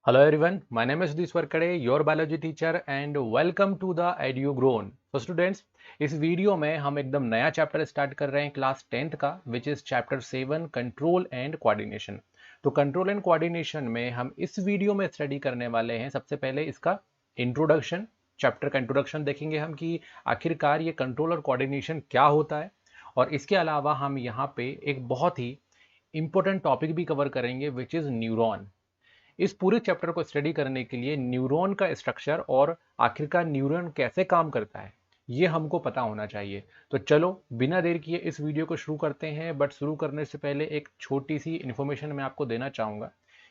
Hello everyone, my name is Sudhir Warkade, your biology teacher and welcome to the EduGrown. So students, इस video में हम एकदम नया chapter start कर रहे हैं क्लास 10th का, which is chapter 7 control and coordination. तो कंट्रोल एंड कोऑर्डिनेशन में हम इस वीडियो में स्टडी करने वाले हैं सबसे पहले इसका इंट्रोडक्शन। चैप्टर का इंट्रोडक्शन देखेंगे हम कि आखिरकार ये कंट्रोल और कोऑर्डिनेशन क्या होता है, और इसके अलावा हम यहाँ पे एक बहुत ही इंपॉर्टेंट टॉपिक भी कवर करेंगे विच इज न्यूरॉन। इस पूरे चैप्टर को स्टडी करने के लिए न्यूरॉन का स्ट्रक्चर और आखिरकार न्यूरॉन कैसे काम करता है ये हमको पता होना चाहिए। तो चलो बिना देर किए इस वीडियो को शुरू करते हैं। बट शुरू करने से पहले एक छोटी सी इन्फॉर्मेशन मैं आपको देना चाहूँगा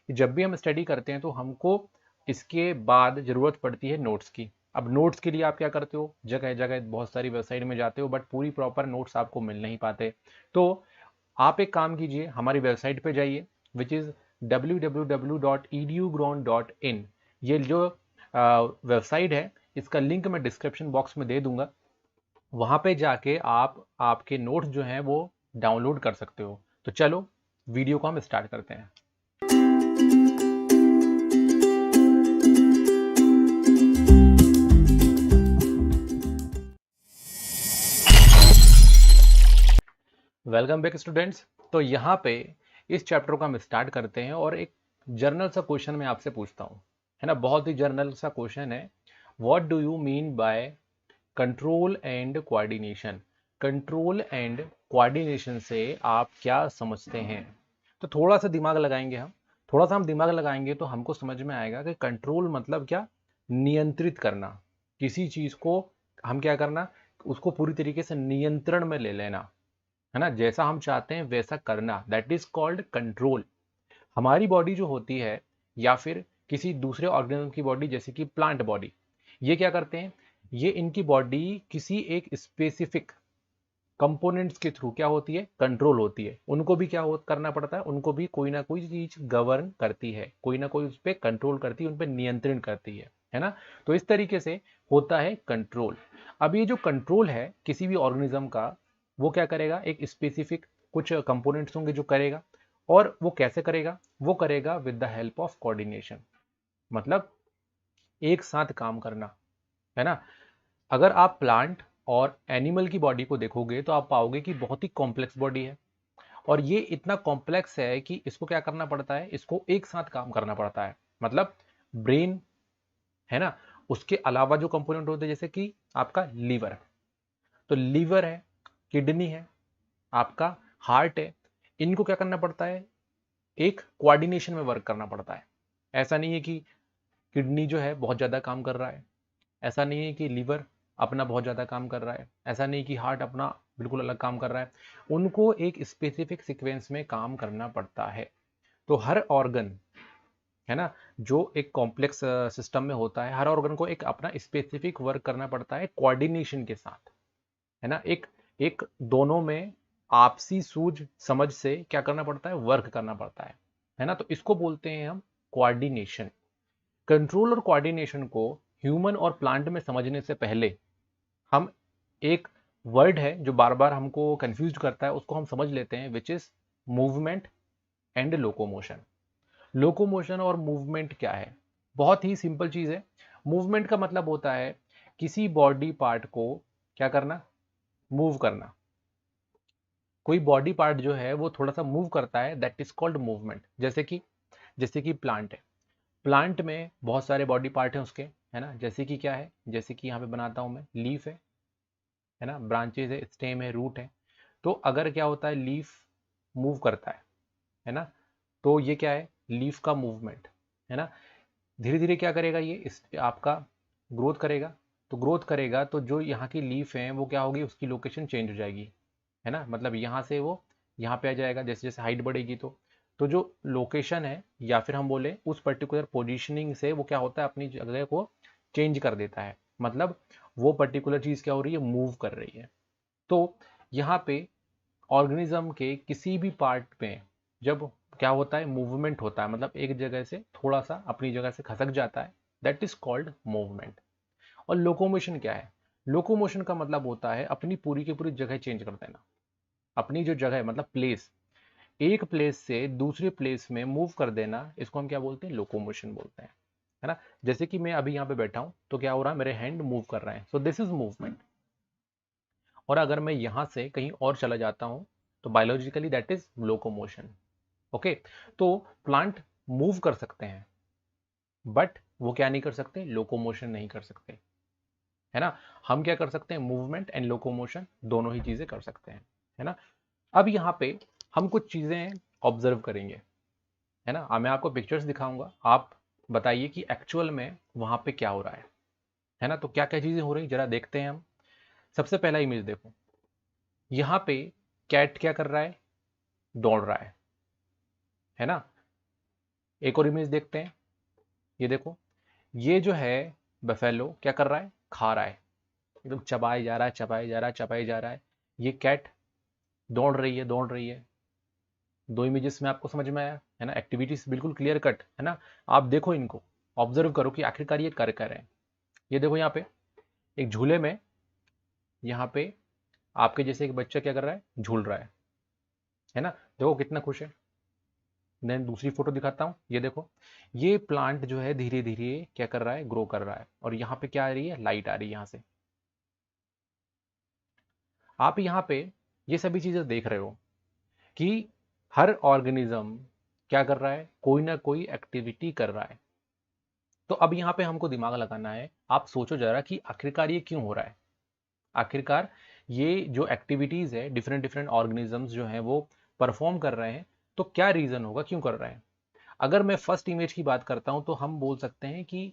कि जब भी हम स्टडी करते हैं तो हमको इसके बाद ज़रूरत पड़ती है नोट्स की। अब नोट्स के लिए आप क्या करते हो, जगह जगह बहुत सारी वेबसाइट में जाते हो, बट पूरी प्रॉपर नोट्स आपको मिल नहीं पाते। तो आप एक काम कीजिए, हमारी वेबसाइट पे जाइए विच इज़ www.edugrown.in। ये जो वेबसाइट है इसका लिंक मैं डिस्क्रिप्शन बॉक्स में दे दूंगा। वहां पे जाके आप आपके नोट्स जो हैं वो डाउनलोड कर सकते हो। तो चलो वीडियो को हम स्टार्ट करते हैं। Welcome back students. तो यहाँ पे इस चैप्टर को हम स्टार्ट करते हैं और एक जर्नल सा क्वेश्चन मैं आपसे पूछता हूँ, है ना। बहुत ही जर्नल सा क्वेश्चन है, what do you mean by control and coordination. Control and coordination से आप क्या समझते हैं। तो थोड़ा सा दिमाग लगाएंगे हम, थोड़ा सा हम दिमाग लगाएंगे तो हमको समझ में आएगा कि कंट्रोल मतलब क्या, नियंत्रित करना। किसी चीज को हम क्या करना, उसको पूरी तरीके से नियंत्रण में ले लेना, है ना। जैसा हम चाहते हैं वैसा करना, दैट इज कॉल्ड कंट्रोल। हमारी बॉडी जो होती है या फिर किसी दूसरे ऑर्गेनिज्म की बॉडी जैसे कि प्लांट बॉडी, ये क्या करते हैं, ये इनकी बॉडी किसी एक स्पेसिफिक कंपोनेंट्स के थ्रू क्या होती है, कंट्रोल होती है। उनको भी क्या करना पड़ता है, उनको भी कोई ना कोई चीज गवर्न करती है, कोई ना कोई उस पर कंट्रोल करती है, उन पर नियंत्रण करती है ना। तो इस तरीके से होता है कंट्रोल। अब ये जो कंट्रोल है किसी भी ऑर्गेनिज्म का, वो क्या करेगा, एक स्पेसिफिक कुछ कंपोनेंट्स होंगे जो करेगा। और वो कैसे करेगा, वो करेगा with the help of coordination, मतलब एक साथ काम करना, है ना। अगर आप प्लांट और एनिमल की बॉडी को देखोगे तो आप पाओगे कि बहुत ही कॉम्प्लेक्स बॉडी है, और ये इतना कॉम्प्लेक्स है कि इसको क्या करना पड़ता है, इसको एक साथ काम करना पड़ता है। मतलब ब्रेन, है ना, उसके अलावा जो कंपोनेंट होते हैं जैसे कि आपका लीवर, तो लीवर है, किडनी है, आपका हार्ट है, इनको क्या करना पड़ता है, एक कोऑर्डिनेशन में वर्क करना पड़ता है। ऐसा नहीं है कि किडनी जो है बहुत ज़्यादा काम कर रहा है, ऐसा नहीं है कि लीवर अपना बहुत ज़्यादा काम कर रहा है, ऐसा नहीं कि हार्ट अपना बिल्कुल अलग काम कर रहा है। उनको एक स्पेसिफिक सीक्वेंस में काम करना पड़ता है। तो हर ऑर्गन, है ना, जो एक कॉम्प्लेक्स सिस्टम में होता है, हर ऑर्गन को एक अपना स्पेसिफिक वर्क करना पड़ता है कोऑर्डिनेशन के साथ, है ना। एक एक दोनों में आपसी सूझ समझ से क्या करना पड़ता है, वर्क करना पड़ता है ना। तो इसको बोलते हैं हम कोऑर्डिनेशन। कंट्रोल और कोऑर्डिनेशन को ह्यूमन और प्लांट में समझने से पहले हम एक वर्ड है जो बार बार हमको कंफ्यूज करता है, उसको हम समझ लेते हैं, which is movement and locomotion. Locomotion और मूवमेंट क्या है, बहुत ही सिंपल चीज है। मूवमेंट का मतलब होता है किसी बॉडी पार्ट को क्या करना, मूव करना। कोई बॉडी पार्ट जो है वो थोड़ा सा मूव करता है, दैट इज कॉल्ड मूवमेंट। जैसे कि प्लांट है, प्लांट में बहुत सारे बॉडी पार्ट हैं उसके, है ना। जैसे कि क्या है, जैसे कि यहाँ पे बनाता हूँ मैं, लीफ है ना, ब्रांचेज है, स्टेम है, रूट है। तो अगर क्या होता है, लीफ मूव करता है ना, तो ये क्या है, लीफ का मूवमेंट, है ना। धीरे धीरे क्या करेगा, ये आपका ग्रोथ करेगा। तो ग्रोथ करेगा तो जो यहाँ की लीफ है वो क्या होगी, उसकी लोकेशन चेंज हो जाएगी, है ना। मतलब यहाँ से वो यहाँ पे आ जाएगा, जैसे जैसे हाइट बढ़ेगी तो जो लोकेशन है या फिर हम बोले उस पर्टिकुलर पोजीशनिंग से वो क्या होता है, अपनी जगह को चेंज कर देता है। मतलब वो पर्टिकुलर चीज क्या हो रही है, मूव कर रही है। तो यहाँ पे ऑर्गेनिज्म के किसी भी पार्ट में जब क्या होता है, मूवमेंट होता है, मतलब एक जगह से थोड़ा सा अपनी जगह से खसक जाता है, दैट इज कॉल्ड मूवमेंट। और लोकोमोशन क्या है, लोकोमोशन का मतलब होता है अपनी पूरी की पूरी जगह चेंज कर देना। अपनी जो जगह है मतलब प्लेस, एक प्लेस से दूसरी प्लेस में मूव कर देना, इसको हम क्या बोलते हैं? लोकोमोशन बोलते हैं, है ना। जैसे कि मैं अभी यहाँ पे बैठा हूँ तो क्या हो रहा है, मेरे हैंड मूव कर रहे हैं, सो दिस इज मूवमेंट। और अगर मैं यहाँ से कहीं और चला जाता हूँ तो biologically that is locomotion. Okay, तो प्लांट मूव कर सकते हैं बट वो क्या नहीं कर सकते? लोकोमोशन नहीं कर सकते, है ना। हम क्या कर सकते हैं? मूवमेंट एंड लोकोमोशन दोनों ही चीजें कर सकते हैं, है ना। अब यहाँ पे हम कुछ चीजें ऑब्जर्व करेंगे, है ना। मैं आपको पिक्चर्स दिखाऊंगा, आप बताइए कि एक्चुअल में वहां पे क्या हो रहा है ना। तो क्या क्या चीजें हो रही जरा देखते हैं हम। सबसे पहला इमेज देखो, यहाँ पे कैट क्या कर रहा है? दौड़ रहा है ना। एक और इमेज देखते हैं, ये देखो, ये जो है बफेलो क्या कर रहा है? खा रहा है, एकदम चबाए जा रहा है, चबाए जा रहा है, चबाए जा रहा है। ये कैट दौड़ रही है, दौड़ रही है। दो इमेजेस में आपको समझ में आया, है ना। एक्टिविटीज बिल्कुल क्लियर कट, है ना। आप देखो, इनको ऑब्जर्व करो कि आखिरकार ये कर रहे हैं। ये देखो यहाँ पे एक झूले में, यहाँ पे आपके जैसे एक बच्चा क्या कर रहा है? झूल रहा है ना। देखो कितना खुश है। देन दूसरी फोटो दिखाता हूँ, ये देखो, ये प्लांट जो है धीरे धीरे क्या कर रहा है? ग्रो कर रहा है। और यहाँ पे क्या आ रही है? लाइट आ रही है यहाँ से। आप यहाँ पे ये सभी चीजें देख रहे हो कि हर ऑर्गेनिज्म क्या कर रहा है? कोई ना कोई एक्टिविटी कर रहा है। तो अब यहाँ पे हमको दिमाग लगाना है। आप सोचो जरा कि आखिरकार ये क्यों हो रहा है? आखिरकार ये जो एक्टिविटीज है, डिफरेंट डिफरेंट ऑर्गेनिजम्स जो हैं वो परफॉर्म कर रहे हैं, तो क्या रीजन होगा, क्यों कर रहे हैं? अगर मैं फर्स्ट इमेज की बात करता हूं तो हम बोल सकते हैं कि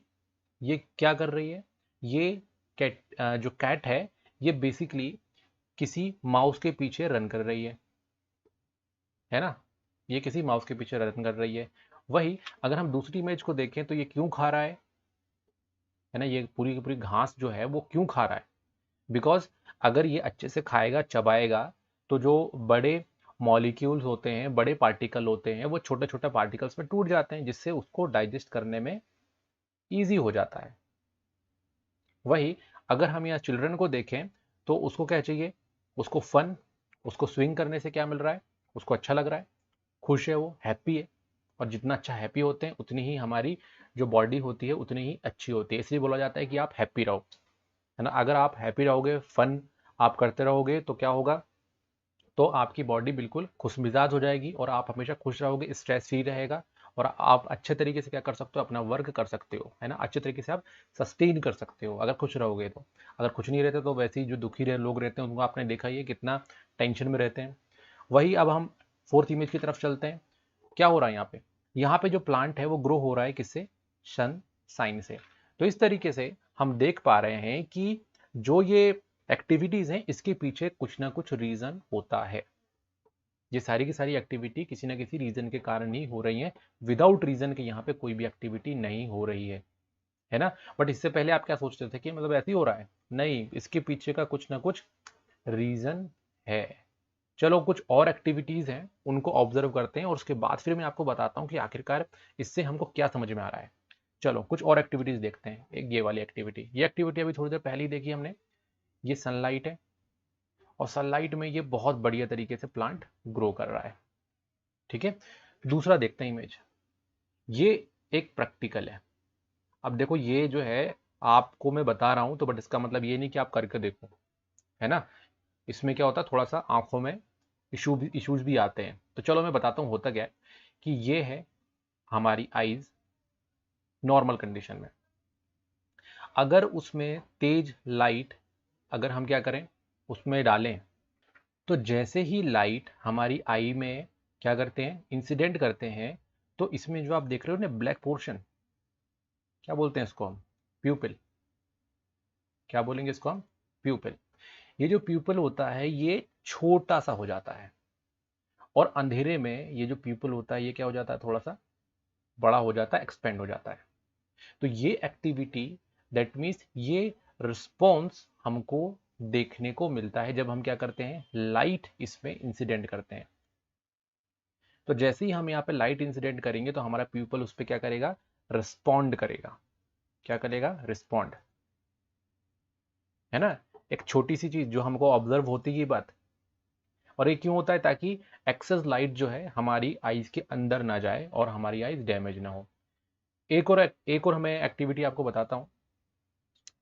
ये क्या कर रही है? ये कैट, जो कैट है, ये बेसिकली किसी माउस के पीछे रन कर रही है ना। ये किसी माउस के पीछे रन कर रही है। वही अगर हम दूसरी इमेज को देखें तो ये क्यों खा रहा है ना। ये पूरी की पूरी घास जो है वो क्यों खा रहा है? बिकॉज अगर ये अच्छे से खाएगा, चबाएगा, तो जो बड़े मॉलिक्यूल्स होते हैं, बड़े पार्टिकल होते हैं, वो छोटे छोटे पार्टिकल्स में टूट जाते हैं, जिससे उसको डाइजेस्ट करने में ईजी हो जाता है। वही अगर हम यहाँ चिल्ड्रन को देखें तो उसको क्या चाहिए? उसको फन, उसको स्विंग करने से क्या मिल रहा है? उसको अच्छा लग रहा है, खुश है, वो हैप्पी है। और जितना अच्छा हैप्पी होते हैं उतनी ही हमारी जो बॉडी होती है उतनी ही अच्छी होती है। इसलिए बोला जाता है कि आप हैप्पी रहो, है ना। अगर आप हैप्पी रहोगे, फन आप करते रहोगे, तो क्या होगा? तो आपकी बॉडी बिल्कुल खुशमिजाज हो जाएगी और आप हमेशा खुश रहोगे, स्ट्रेस फ्री रहेगा। और आप अच्छे तरीके से क्या कर सकते हो? अपना वर्क कर सकते हो, है ना। अच्छे तरीके से आप सस्टेन कर सकते हो अगर खुश रहोगे तो। अगर खुश नहीं रहते तो वैसे ही जो दुखी रहे लोग रहते हैं उनको आपने देखा ही है कितना टेंशन में रहते हैं। वही अब हम फोर्थ इमेज की तरफ चलते हैं। क्या हो रहा है यहाँ पे? यहाँ पे जो प्लांट है वो ग्रो हो रहा है किससे? सनसाइन से। तो इस तरीके से हम देख पा रहे हैं कि जो ये एक्टिविटीज हैं इसके पीछे कुछ ना कुछ रीजन होता है। ये सारी की सारी एक्टिविटी किसी ना किसी रीजन के कारण ही हो रही है। विदाउट रीजन के यहाँ पे कोई भी एक्टिविटी नहीं हो रही है ना। बट इससे पहले आप क्या सोचते थे कि मतलब ऐसे ही हो रहा है? नहीं, इसके पीछे का कुछ ना कुछ रीजन है। चलो कुछ और एक्टिविटीज हैं उनको ऑब्जर्व करते हैं और उसके बाद फिर मैं आपको बताता हूँ कि आखिरकार इससे हमको क्या समझ में आ रहा है। चलो कुछ और एक्टिविटीज देखते हैं। एक ये वाली एक्टिविटी, ये एक्टिविटी अभी थोड़ी देर पहले ही देखी हमने। ये सनलाइट है और सनलाइट में ये बहुत बढ़िया तरीके से प्लांट ग्रो कर रहा है, ठीक है। दूसरा देखते हैं इमेज, ये एक प्रैक्टिकल है। अब देखो ये जो है आपको मैं बता रहा हूं तो बट इसका मतलब ये नहीं कि आप करके देखो, है ना। इसमें क्या होता है, थोड़ा सा आंखों में इश्यूज भी आते हैं। तो चलो मैं बताता हूँ होता क्या है कि ये है हमारी आईज नॉर्मल कंडीशन में। अगर उसमें तेज लाइट अगर हम क्या करें, उसमें डालें, तो जैसे ही लाइट हमारी आई में क्या करते हैं, इंसिडेंट करते हैं, तो इसमें जो आप देख रहे हो ना ब्लैक पोर्शन, क्या बोलते हैं इसको हम? प्यूपिल। क्या बोलेंगे इसको हम? प्यूपिल। ये जो प्यूपिल होता है ये छोटा सा हो जाता है और अंधेरे में ये जो प्यूपिल होता है ये क्या हो जाता है? थोड़ा सा बड़ा हो जाता है, एक्सपेंड हो जाता है। तो ये एक्टिविटी, दैट मीन्स ये रिस्पॉन्स हमको देखने को मिलता है जब हम क्या करते हैं, लाइट इसमें इंसिडेंट करते हैं। तो जैसे ही हम यहाँ पे लाइट इंसिडेंट करेंगे तो हमारा प्यूपल उस पर क्या करेगा? रिस्पॉन्ड करेगा। क्या करेगा? रिस्पॉन्ड, है ना। एक छोटी सी चीज जो हमको ऑब्जर्व होती है बात, और ये क्यों होता है? ताकि एक्सेस लाइट जो है हमारी आईज के अंदर ना जाए और हमारी आईज डैमेज ना हो। एक और हमें एक्टिविटी आपको बताता हूँ।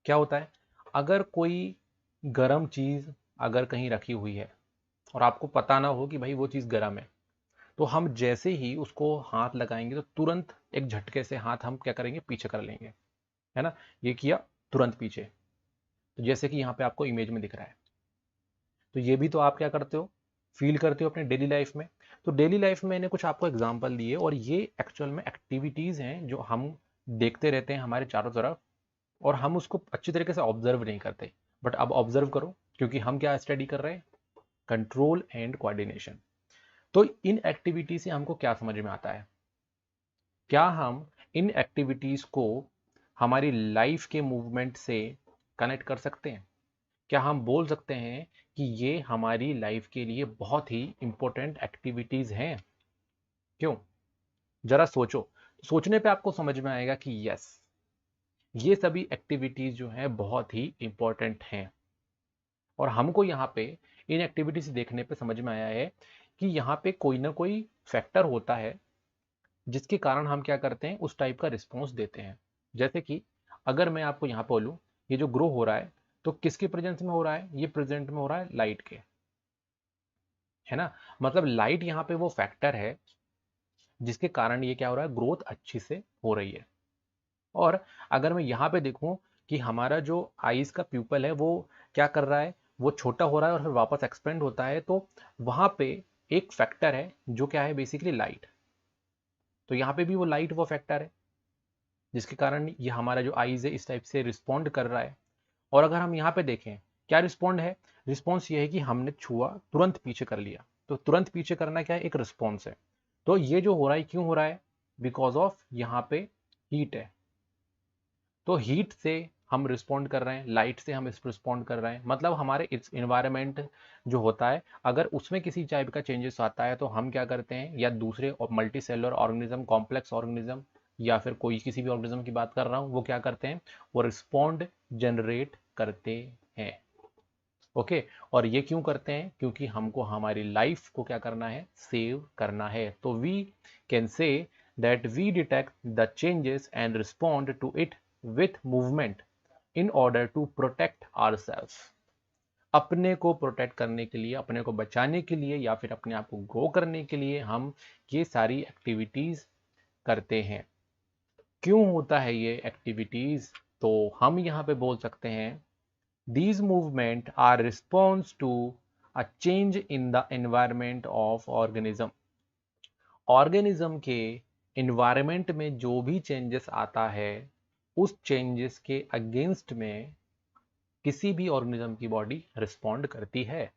क्या होता है, अगर कोई गर्म चीज अगर कहीं रखी हुई है और आपको पता ना हो कि भाई वो चीज गर्म है, तो हम जैसे ही उसको हाथ लगाएंगे तो तुरंत एक झटके से हाथ हम क्या करेंगे, पीछे कर लेंगे, है ना। ये किया, तुरंत पीछे। तो जैसे कि यहाँ पे आपको इमेज में दिख रहा है, तो ये भी तो आप क्या करते हो, फील करते हो अपने डेली लाइफ में। तो डेली लाइफ में मैंने कुछ आपको एग्जांपल दिए और ये एक्चुअल में एक्टिविटीज हैं जो हम देखते रहते हैं हमारे चारों तरफ, और हम उसको अच्छी तरीके से ऑब्जर्व नहीं करते। बट अब ऑब्जर्व करो, क्योंकि हम क्या स्टडी कर रहे हैं, कंट्रोल एंड कोऑर्डिनेशन। तो इन एक्टिविटी से हमको क्या समझ में आता है, क्या हम इन एक्टिविटीज को हमारी लाइफ के मूवमेंट से कनेक्ट कर सकते हैं? क्या हम बोल सकते हैं कि ये हमारी लाइफ के लिए बहुत ही इंपॉर्टेंट एक्टिविटीज हैं? क्यों? जरा सोचो। सोचने पे आपको समझ में आएगा कि यस, ये सभी एक्टिविटीज जो हैं बहुत ही इंपॉर्टेंट हैं। और हमको यहाँ पे इन एक्टिविटीज देखने पे समझ में आया है कि यहाँ पे कोई ना कोई फैक्टर होता है जिसके कारण हम क्या करते हैं, उस टाइप का रिस्पॉन्स देते हैं। जैसे कि अगर मैं आपको यहाँ पे बोलूँ, ये जो ग्रो हो रहा है तो किसके प्रेजेंस में हो रहा है, ये प्रेजेंट में हो रहा है लाइट के, है ना। मतलब लाइट यहाँ पे वो फैक्टर है जिसके कारण ये क्या हो रहा है, ग्रोथ अच्छी से हो रही है। और अगर मैं यहाँ पे देखूं कि हमारा जो आईज का प्यूपल है वो क्या कर रहा है, वो छोटा हो रहा है और फिर वापस एक्सपेंड होता है, तो वहां पे एक फैक्टर है जो क्या है, बेसिकली लाइट। तो यहाँ पे भी वो लाइट वो फैक्टर है जिसके कारण ये हमारा जो आईज है इस टाइप से रिस्पॉन्ड कर रहा है। और अगर हम यहाँ पे देखें, क्या रिस्पॉन्ड है, रिस्पॉन्स ये है कि हमने छुआ, तुरंत पीछे कर लिया। तो तुरंत पीछे करना क्या है, एक रिस्पॉन्स है। तो ये जो हो रहा है क्यों हो रहा है, बिकॉज ऑफ यहाँ पे हीट है। तो हीट से हम रिस्पॉन्ड कर रहे हैं, लाइट से हम इस रिस्पॉन्ड कर रहे हैं। मतलब हमारे इस इन्वायरमेंट जो होता है, अगर उसमें किसी टाइप का चेंजेस आता है तो हम क्या करते हैं, या दूसरे multi cellular organism, complex organism, या फिर कोई किसी भी ऑर्गेनिज्म की बात कर रहा हूँ, वो क्या करते हैं, वो रिस्पॉन्ड जनरेट करते हैं। ओके। और ये क्यों करते हैं, क्योंकि हमको हमारी लाइफ को क्या करना है, सेव करना है। तो we can say that we detect the changes and respond to it with movement in order to protect ourself. अपने को प्रोटेक्ट करने के लिए, अपने को बचाने के लिए, या फिर अपने आप को ग्रो करने के लिए हम ये सारी एक्टिविटीज करते हैं। क्यों होता है ये एक्टिविटीज? तो हम यहाँ पे बोल सकते हैं, these movements are response to a change in the environment of organism। Organism के environment में जो भी चेंजेस आता है, उस चेंजेस के अगेंस्ट में किसी भी ऑर्गेनिज्म की बॉडी रिस्पॉन्ड करती है।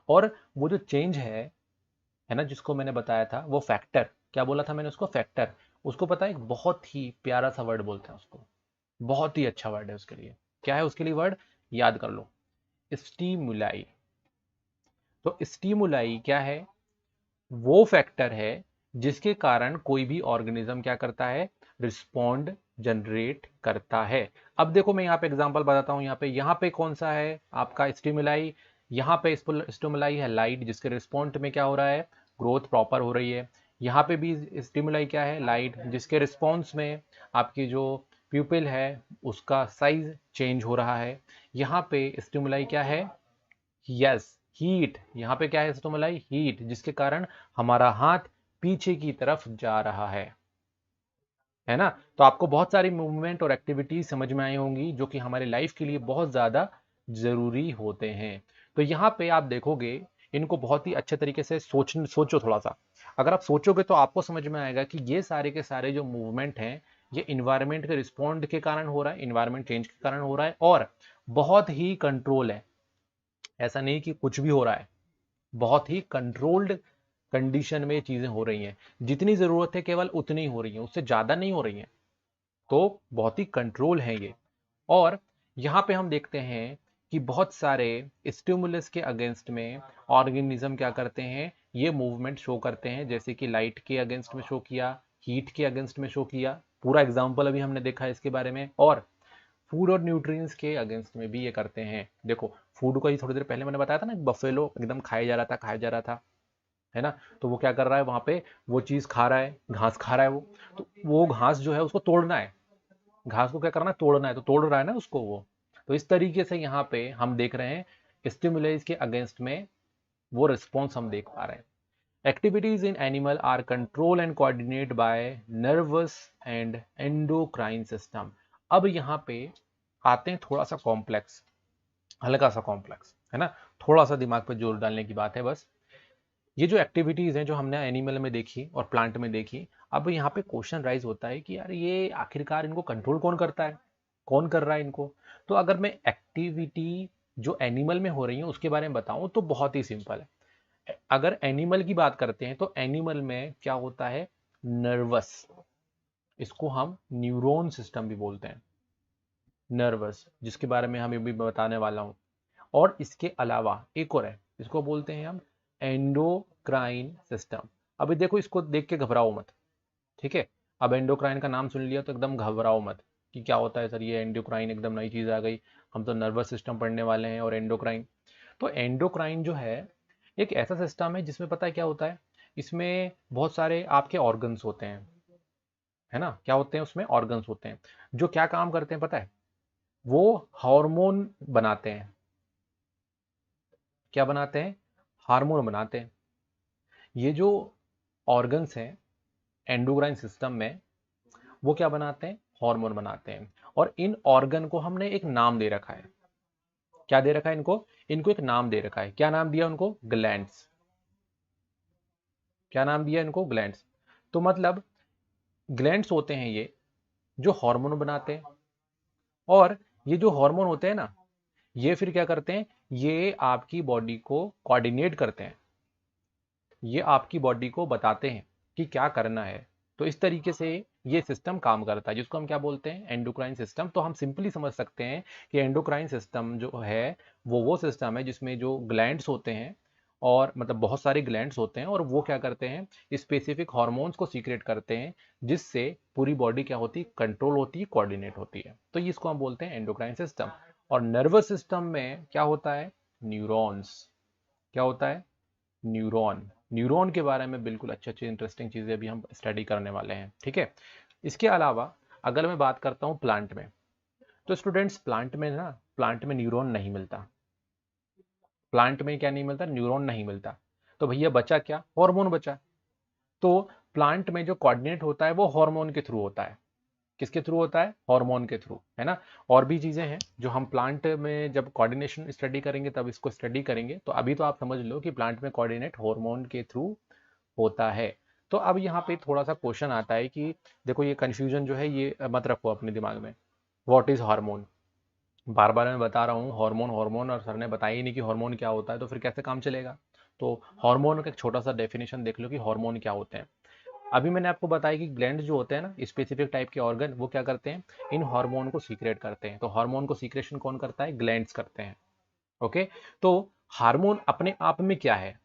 और वो जो चेंज है ना, जिसको मैंने बताया था, वो फैक्टर, क्या बोला था मैंने उसको, फैक्टर। उसको पता है, एक बहुत ही प्यारा सा वर्ड बोलते हैं उसको, बहुत ही अच्छा वर्ड है उसके लिए। क्या है उसके लिए वर्ड, याद कर लो, स्टीमुलाई। तो स्टीमुलाई क्या है, वो फैक्टर है जिसके कारण कोई भी ऑर्गेनिज्म क्या करता है, रिस्पॉन्ड जनरेट करता है। अब देखो मैं यहाँ पे एग्जांपल बताता हूँ। यहाँ पे कौन सा है आपका स्टिमुलाई, यहाँ पे स्टिमुलाई है लाइट, जिसके रिस्पॉन्ड में क्या हो रहा है, ग्रोथ प्रॉपर हो रही है। यहाँ पे भी स्टिमुलाई क्या है, लाइट, जिसके रिस्पॉन्स में आपकी जो प्यूपिल है उसका साइज चेंज हो रहा है। यहाँ पे स्टिमुलाई क्या है, यस, हीट। यहाँ पे क्या है, स्टिमुलाई हीट, जिसके कारण हमारा हाथ पीछे की तरफ जा रहा है ना। तो आपको बहुत सारी मूवमेंट और एक्टिविटीज समझ में आई होंगी जो कि हमारी लाइफ के लिए बहुत ज्यादा जरूरी होते हैं। तो यहाँ पे आप देखोगे, इनको बहुत ही अच्छे तरीके से सोचो थोड़ा सा। अगर आप सोचोगे तो आपको समझ में आएगा कि ये सारे के सारे जो मूवमेंट हैं, ये इन्वायरमेंट के रिस्पॉन्ड के कारण हो रहा है, इन्वायरमेंट चेंज के कारण हो रहा है, और बहुत ही कंट्रोल है। ऐसा नहीं कि कुछ भी हो रहा है, बहुत ही कंट्रोल्ड कंडीशन में ये चीजें हो रही हैं। जितनी जरूरत है केवल उतनी ही हो रही है, उससे ज्यादा नहीं हो रही हैं। तो बहुत ही कंट्रोल है ये। और यहाँ पे हम देखते हैं कि बहुत सारे स्टिमुलस के अगेंस्ट में ऑर्गेनिज्म क्या करते हैं, ये मूवमेंट शो करते हैं। जैसे कि लाइट के अगेंस्ट में शो किया, हीट के अगेंस्ट में शो किया, पूरा एग्जाम्पल अभी हमने देखा है इसके बारे में। और फूड और न्यूट्रिएंट्स के अगेंस्ट में भी ये करते हैं। देखो, फूड को ही थोड़ी देर पहले मैंने बताया था ना, बफेलो एकदम खाया जा रहा था, खाया जा रहा था, है ना। तो वो क्या कर रहा है वहां पे, वो चीज खा रहा है, घास खा रहा है वो। तो वो घास जो है उसको तोड़ना है, घास को क्या करना है, तोड़ना है, तो तोड़ रहा है ना उसको वो। तो इस तरीके से यहाँ पे हम देख रहे हैं स्टिमुलस के अगेंस्ट में वो रिस्पॉन्स हम देख पा रहे हैं। Activities in animal are control and coordinate by nervous and endocrine system. अब यहाँ पे आते हैं थोड़ा सा कॉम्प्लेक्स, हल्का सा कॉम्प्लेक्स, है ना। थोड़ा सा दिमाग पे जोर डालने की बात है बस। ये जो एक्टिविटीज हैं जो हमने एनिमल में देखी और प्लांट में देखी, अब यहाँ पे क्वेश्चन राइज होता है कि यार ये आखिरकार इनको कंट्रोल कौन करता है, कौन कर रहा है इनको। तो अगर मैं एक्टिविटी जो एनिमल में हो रही है उसके बारे में बताऊं तो बहुत ही सिंपल है। अगर एनिमल की बात करते हैं तो एनिमल में क्या होता है, नर्वस, इसको हम न्यूरॉन सिस्टम भी बोलते हैं, नर्वस, जिसके बारे में हम अभी बताने वाला हूं। और इसके अलावा एक और है, इसको बोलते हैं हम एंडोक्राइन सिस्टम। अभी देखो, इसको देख के घबराओ मत, ठीक है। अब एंडोक्राइन का नाम सुन लिया तो एकदम घबराओ मत कि क्या होता है सर ये एंडोक्राइन, एकदम नई चीज आ गई, हम तो नर्वस सिस्टम पढ़ने वाले हैं और एंडोक्राइन। तो एंडोक्राइन जो है एक ऐसा सिस्टम है जिसमें पता है क्या होता है, इसमें बहुत सारे आपके ऑर्गन्स होते हैं, है ना। क्या होते हैं उसमें, ऑर्गन्स होते हैं जो क्या काम करते हैं पता है, वो हार्मोन बनाते हैं। क्या बनाते हैं, हार्मोन बनाते हैं। ये जो ऑर्गन्स हैं एंडोक्राइन सिस्टम में, वो क्या बनाते हैं, हार्मोन बनाते हैं। और इन ऑर्गन को हमने एक नाम दे रखा है। क्या दे रखा है इनको, इनको एक नाम दे रखा है। क्या नाम दिया उनको, ग्लैंड्स। क्या नाम दिया इनको, ग्लैंड्स। तो मतलब ग्लैंड्स होते हैं ये जो हार्मोन बनाते हैं। और ये जो हार्मोन होते हैं ना, ये फिर क्या करते हैं, ये आपकी बॉडी को कोऑर्डिनेट करते हैं, ये आपकी बॉडी को बताते हैं कि क्या करना है। तो इस तरीके से ये सिस्टम काम करता है जिसको हम क्या बोलते हैं, एंडोक्राइन सिस्टम। तो हम सिंपली समझ सकते हैं कि एंडोक्राइन सिस्टम जो है वो सिस्टम है जिसमें जो ग्लैंड्स होते हैं, और मतलब बहुत सारे ग्लैंड्स होते हैं, और वो क्या करते हैं, स्पेसिफिक हार्मोन्स को सीक्रेट करते हैं, जिससे पूरी बॉडी क्या होती है, कंट्रोल होती है, कोऑर्डिनेट होती है। तो इसको हम बोलते हैं एंडोक्राइन सिस्टम। और नर्वस सिस्टम में क्या होता है, न्यूरॉन्स। क्या होता है, न्यूरॉन। न्यूरॉन के बारे में बिल्कुल अच्छी अच्छी इंटरेस्टिंग चीज़ें भी हम स्टडी करने वाले हैं, ठीक है। इसके अलावा अगर मैं बात करता हूँ प्लांट में, तो स्टूडेंट्स प्लांट में ना, प्लांट में न्यूरॉन नहीं मिलता। प्लांट में क्या नहीं मिलता, न्यूरॉन नहीं मिलता। तो भैया बचा क्या, हार्मोन बचा। तो प्लांट में जो कोऑर्डिनेट होता है वो हार्मोन के थ्रू होता है। किसके थ्रू होता है, हार्मोन के थ्रू, है ना। और भी चीजें हैं जो हम प्लांट में जब कोऑर्डिनेशन स्टडी करेंगे तब इसको स्टडी करेंगे। तो अभी तो आप समझ लो कि प्लांट में कोऑर्डिनेट हार्मोन के थ्रू होता है। तो अब यहाँ पे थोड़ा सा क्वेश्चन आता है कि देखो ये कंफ्यूजन जो है ये मत रखो अपने दिमाग में। व्हाट इज हार्मोन, बार बार मैं बता रहा हूँ हार्मोन हार्मोन, और सर ने बताया ही नहीं कि हार्मोन क्या होता है, तो फिर कैसे काम चलेगा। तो हार्मोन का एक छोटा सा डेफिनेशन देख लो कि हार्मोन क्या होते हैं। अभी मैंने आपको बताया कि ग्लैंड जो होते हैं ना, स्पेसिफिक टाइप के ऑर्गन, वो क्या करते हैं, इन हार्मोन को सीक्रेट करते हैं। तो हार्मोन को सीक्रेशन कौन करता है, ग्लैंड्स करते हैं। ओके। तो हार्मोन अपने आप में क्या है,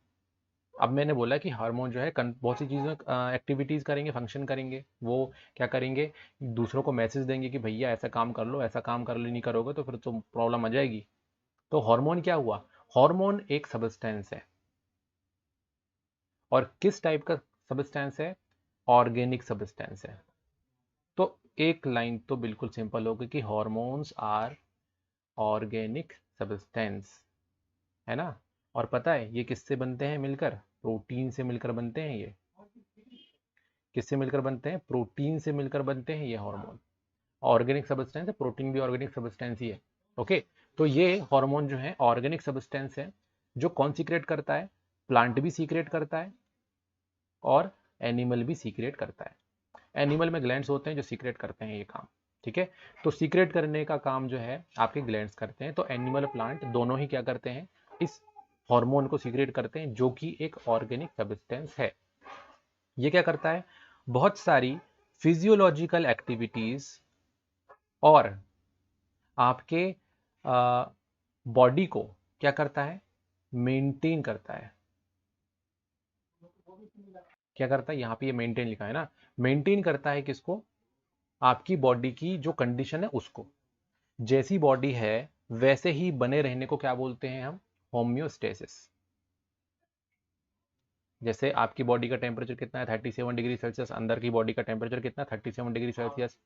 अब मैंने बोला कि हार्मोन जो है बहुत सी चीज़ें एक्टिविटीज़ करेंगे, फंक्शन करेंगे। वो क्या करेंगे, दूसरों को मैसेज देंगे कि भैया ऐसा काम कर लो, ऐसा काम कर लो, नहीं करोगे तो फिर तो प्रॉब्लम आ जाएगी। तो हार्मोन क्या हुआ, हार्मोन एक सब्सटेंस है। और किस टाइप का सब्सटेंस है, ऑर्गेनिक सब्सटेंस है। तो एक लाइन तो बिल्कुल सिंपल होगी कि हार्मोन्स आर ऑर्गेनिक सब्सटेंस, है ना। और पता है ये किससे बनते हैं मिलकर, प्रोटीन से मिलकर बनते हैं ये। किससे मिलकर बनते हैं, प्रोटीन से मिलकर बनते हैं ये हार्मोन। ऑर्गेनिक सब्सटेंस है, प्रोटीन भी ऑर्गेनिक सब्सटेंस ही है। ओके। तो ये हार्मोन जो है ऑर्गेनिक सब्सटेंस है, जो कौन सीक्रेट करता है, प्लांट भी सीक्रेट करता है और एनिमल भी सीक्रेट करता है। एनिमल में ग्लैंड्स होते हैं जो सीक्रेट करते हैं ये काम, ठीक है। तो सीक्रेट करने का काम जो है आपके ग्लैंड्स करते हैं। तो एनिमल प्लांट दोनों ही क्या करते हैं, इस हार्मोन को सीक्रेट करते हैं, जो कि एक ऑर्गेनिक सब्सटेंस है। ये क्या करता है, बहुत सारी फिजियोलॉजिकल एक्टिविटीज और आपके बॉडी को क्या करता है, मेंटेन करता है। क्या करता है, यहाँ पे ये मेंटेन लिखा है ना, मेंटेन करता है किसको, आपकी बॉडी की जो कंडीशन है उसको। जैसी बॉडी है वैसे ही बने रहने को क्या बोलते हैं हम? होम्योस्टेसिस। जैसे आपकी बॉडी का टेम्परेचर कितना है 37 डिग्री सेल्सियस, अंदर की बॉडी का टेम्परेचर कितना है 37 डिग्री सेल्सियस,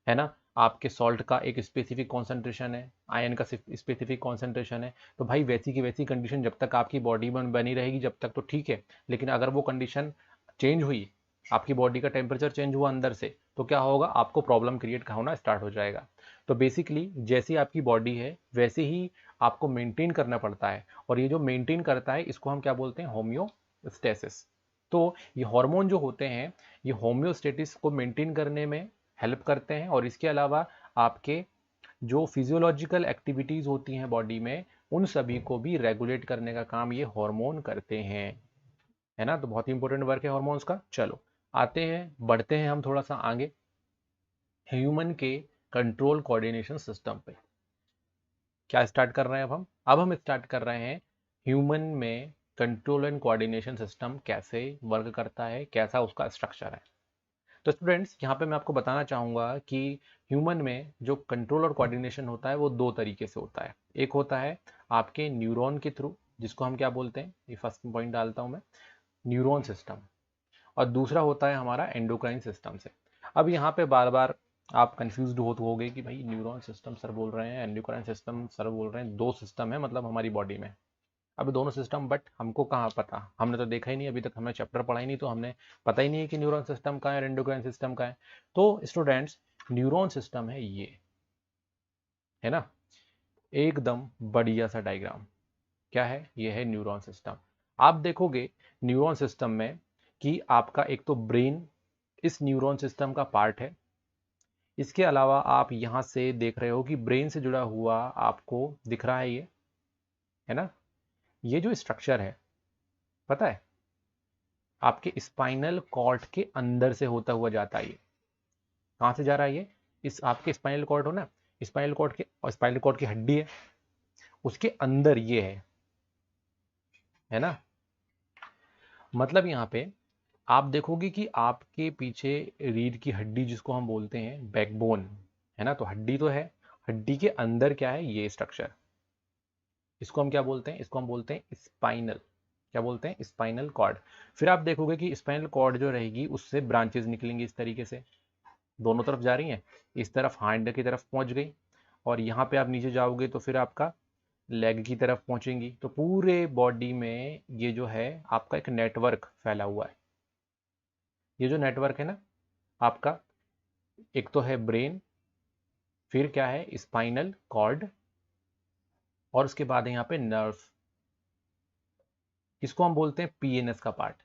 है ना। आपके सॉल्ट का एक स्पेसिफिक कॉन्सेंट्रेशन है, आयन का स्पेसिफिक कॉन्सेंट्रेशन है। तो भाई वैसी की वैसी कंडीशन जब तक आपकी बॉडी में बनी रहेगी जब तक तो ठीक है, लेकिन अगर वो कंडीशन चेंज हुई, आपकी बॉडी का टेम्परेचर चेंज हुआ अंदर से, तो क्या होगा? आपको प्रॉब्लम क्रिएट होना स्टार्ट हो जाएगा। तो बेसिकली जैसी आपकी बॉडी है वैसे ही आपको मेंटेन करना पड़ता है, और ये जो मेंटेन करता है इसको हम क्या बोलते हैं? होम्योस्टेसिस। तो ये हार्मोन जो होते हैं ये होम्योस्टेटिस को मेंटेन करने में हेल्प करते हैं, और इसके अलावा आपके जो फिजियोलॉजिकल एक्टिविटीज होती हैं बॉडी में उन सभी को भी रेगुलेट करने का काम ये हार्मोन करते हैं, है ना। तो बहुत ही इंपॉर्टेंट वर्क है हार्मोन्स का। चलो आते हैं, बढ़ते हैं हम थोड़ा सा आगे ह्यूमन के कंट्रोल कोऑर्डिनेशन सिस्टम पे। क्या स्टार्ट कर रहे हैं अब हम स्टार्ट कर रहे हैं ह्यूमन में कंट्रोल एंड कोऑर्डिनेशन सिस्टम कैसे वर्क करता है, कैसा उसका स्ट्रक्चर है। तो स्टूडेंट्स यहाँ पे मैं आपको बताना चाहूँगा कि ह्यूमन में जो कंट्रोल और कोऑर्डिनेशन होता है वो दो तरीके से होता है। एक होता है आपके न्यूरॉन के थ्रू, जिसको हम क्या बोलते हैं, ये फर्स्ट पॉइंट डालता हूँ मैं, न्यूरॉन सिस्टम। और दूसरा होता है हमारा एंडोक्राइन सिस्टम से। अब यहाँ पे बार बार आप कंफ्यूज होगे कि भाई न्यूरॉन सिस्टम सर बोल रहे हैं, एंडोक्राइन सिस्टम सर बोल रहे हैं, दो सिस्टम है मतलब हमारी बॉडी में। अब दोनों सिस्टम, बट हमको कहाँ पता, हमने तो देखा ही नहीं, अभी तक हमने चैप्टर पढ़ा ही नहीं, तो हमने पता ही नहीं है कि न्यूरॉन सिस्टम का है और एंडोक्राइन सिस्टम का है। तो स्टूडेंट्स न्यूरॉन सिस्टम है ये, है ना, एकदम बढ़िया सा डायग्राम। क्या है? ये है न्यूरॉन सिस्टम। आप देखोगे न्यूरॉन सिस्टम में कि आपका एक तो ब्रेन इस न्यूरॉन सिस्टम का पार्ट है। इसके अलावा आप यहाँ से देख रहे हो कि ब्रेन से जुड़ा हुआ आपको दिख रहा है ये, है ना। ये जो स्ट्रक्चर है पता है आपके स्पाइनल कॉर्ड के अंदर से होता हुआ जाता है। ये कहाँ से जा रहा है? ये इस आपके स्पाइनल कॉर्ड हो ना, स्पाइनल कॉर्ड के, और स्पाइनल कॉर्ड की हड्डी है उसके अंदर ये है ना। मतलब यहाँ पे आप देखोगे कि आपके पीछे रीढ़ की हड्डी जिसको हम बोलते हैं बैकबोन, है ना, तो हड्डी तो है, हड्डी के अंदर क्या है? ये स्ट्रक्चर। इसको हम क्या बोलते हैं? इसको हम बोलते हैं स्पाइनल, क्या बोलते हैं? Spinal cord. फिर आप देखोगे कि स्पाइनल कॉर्ड जो रहेगी उससे ब्रांचेस निकलेंगी इस तरीके से, दोनों तरफ जा रही हैं, इस तरफ हैंड की तरफ पहुंच गई, और यहाँ पे आप नीचे जाओगे तो फिर आपका लेग की तरफ पहुंचेंगी। तो पूरे बॉडी में ये जो है आपका एक नेटवर्क फैला हुआ है। ये जो नेटवर्क है ना आपका, एक तो है ब्रेन, फिर क्या है? स्पाइनल कॉर्ड, और उसके बाद है यहाँ पे नर्व। इसको हम बोलते हैं पीएनएस का पार्ट।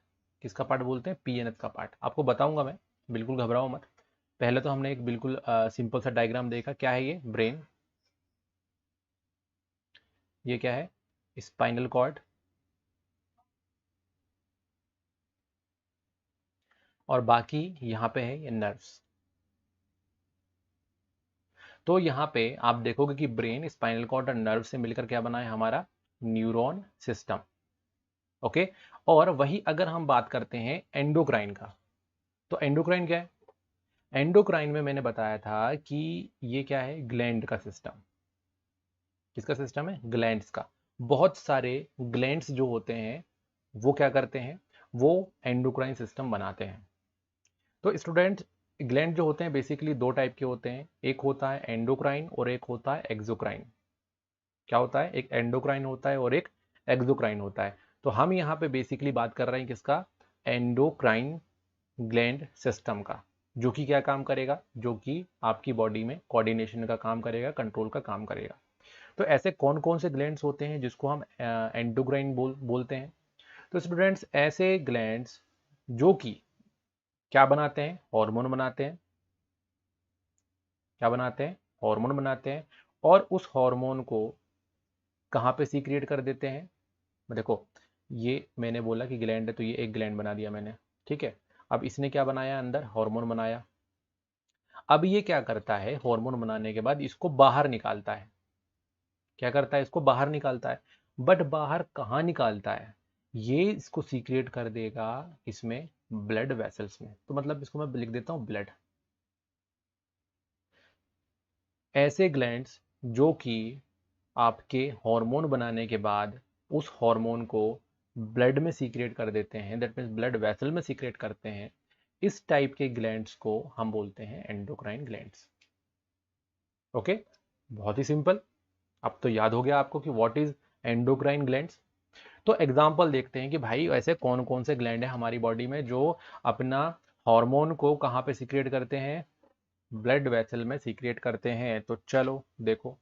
किसका पार्ट बोलते हैं? पीएनएस का पार्ट। आपको बताऊंगा मैं, बिल्कुल घबराओ मत। पहले तो हमने एक बिल्कुल सिंपल सा डायग्राम देखा। क्या है ये? ब्रेन। ये क्या है? Spinal cord. और बाकी यहाँ पे है ये नर्व्स। तो यहाँ पे आप देखोगे कि ब्रेन, स्पाइनल कॉर्ड और नर्व से मिलकर क्या बना है? हमारा न्यूरॉन सिस्टम। ओके। और वही अगर हम बात करते हैं एंडोक्राइन का, तो एंडोक्राइन क्या है? एंडोक्राइन में मैंने बताया था कि ये क्या है? ग्लैंड का सिस्टम। किसका सिस्टम है? ग्लैंड्स का। बहुत सारे ग्लैंड्स जो होते हैं वो क्या करते हैं? वो एंडोक्राइन सिस्टम बनाते हैं। तो स्टूडेंट, ग्लैंड जो होते हैं बेसिकली दो टाइप के होते हैं, एक होता है एंडोक्राइन और एक होता है एक्सोक्राइन। क्या होता है? एक एंडोक्राइन होता है और एक एक्सोक्राइन होता है। तो हम यहाँ पे बेसिकली बात कर रहे हैं किसका? एंडोक्राइन ग्लैंड सिस्टम का, जो कि क्या काम करेगा? जो कि आपकी बॉडी में कोऑर्डिनेशन का काम करेगा, कंट्रोल का काम करेगा। तो ऐसे कौन कौन से ग्लैंड्स होते हैं जिसको हम एंडोक्राइन बोलते हैं? तो स्टूडेंट्स, ऐसे ग्लैंड्स जो कि क्या बनाते हैं? हार्मोन बनाते हैं। क्या बनाते हैं? हार्मोन बनाते हैं। और उस हार्मोन को कहाँ पे सीक्रेट कर देते हैं? देखो, ये मैंने बोला कि ग्लैंड है तो ये एक ग्लैंड बना दिया मैंने, ठीक है। अब इसने क्या बनाया? अंदर हार्मोन बनाया। अब ये क्या करता है? हार्मोन बनाने के बाद इसको बाहर निकालता है। क्या करता है? इसको बाहर निकालता है। बट बाहर कहाँ निकालता है? ये इसको सीक्रेट कर देगा इसमें, ब्लड वेसल्स में। तो मतलब इसको मैं लिख देता हूँ ब्लड। ऐसे ग्लैंड्स जो कि आपके हार्मोन बनाने के बाद उस हार्मोन को ब्लड में सीक्रेट कर देते हैं, दैट मीन्स ब्लड वेसल में सीक्रेट करते हैं। इस टाइप के ग्लैंड्स को हम बोलते हैं एंडोक्राइन ग्लैंड्स। ओके, बहुत ही सिंपल। अब तो याद हो गया आपको कि व्हाट इज एंडोक्राइन ग्लैंड्स। तो एग्जाम्पल देखते हैं कि भाई ऐसे कौन कौन से ग्लैंड है हमारी बॉडी में जो अपना हार्मोन को कहाँ पे सीक्रेट करते हैं, ब्लड वेसल में सीक्रेट करते हैं। तो चलो देखो,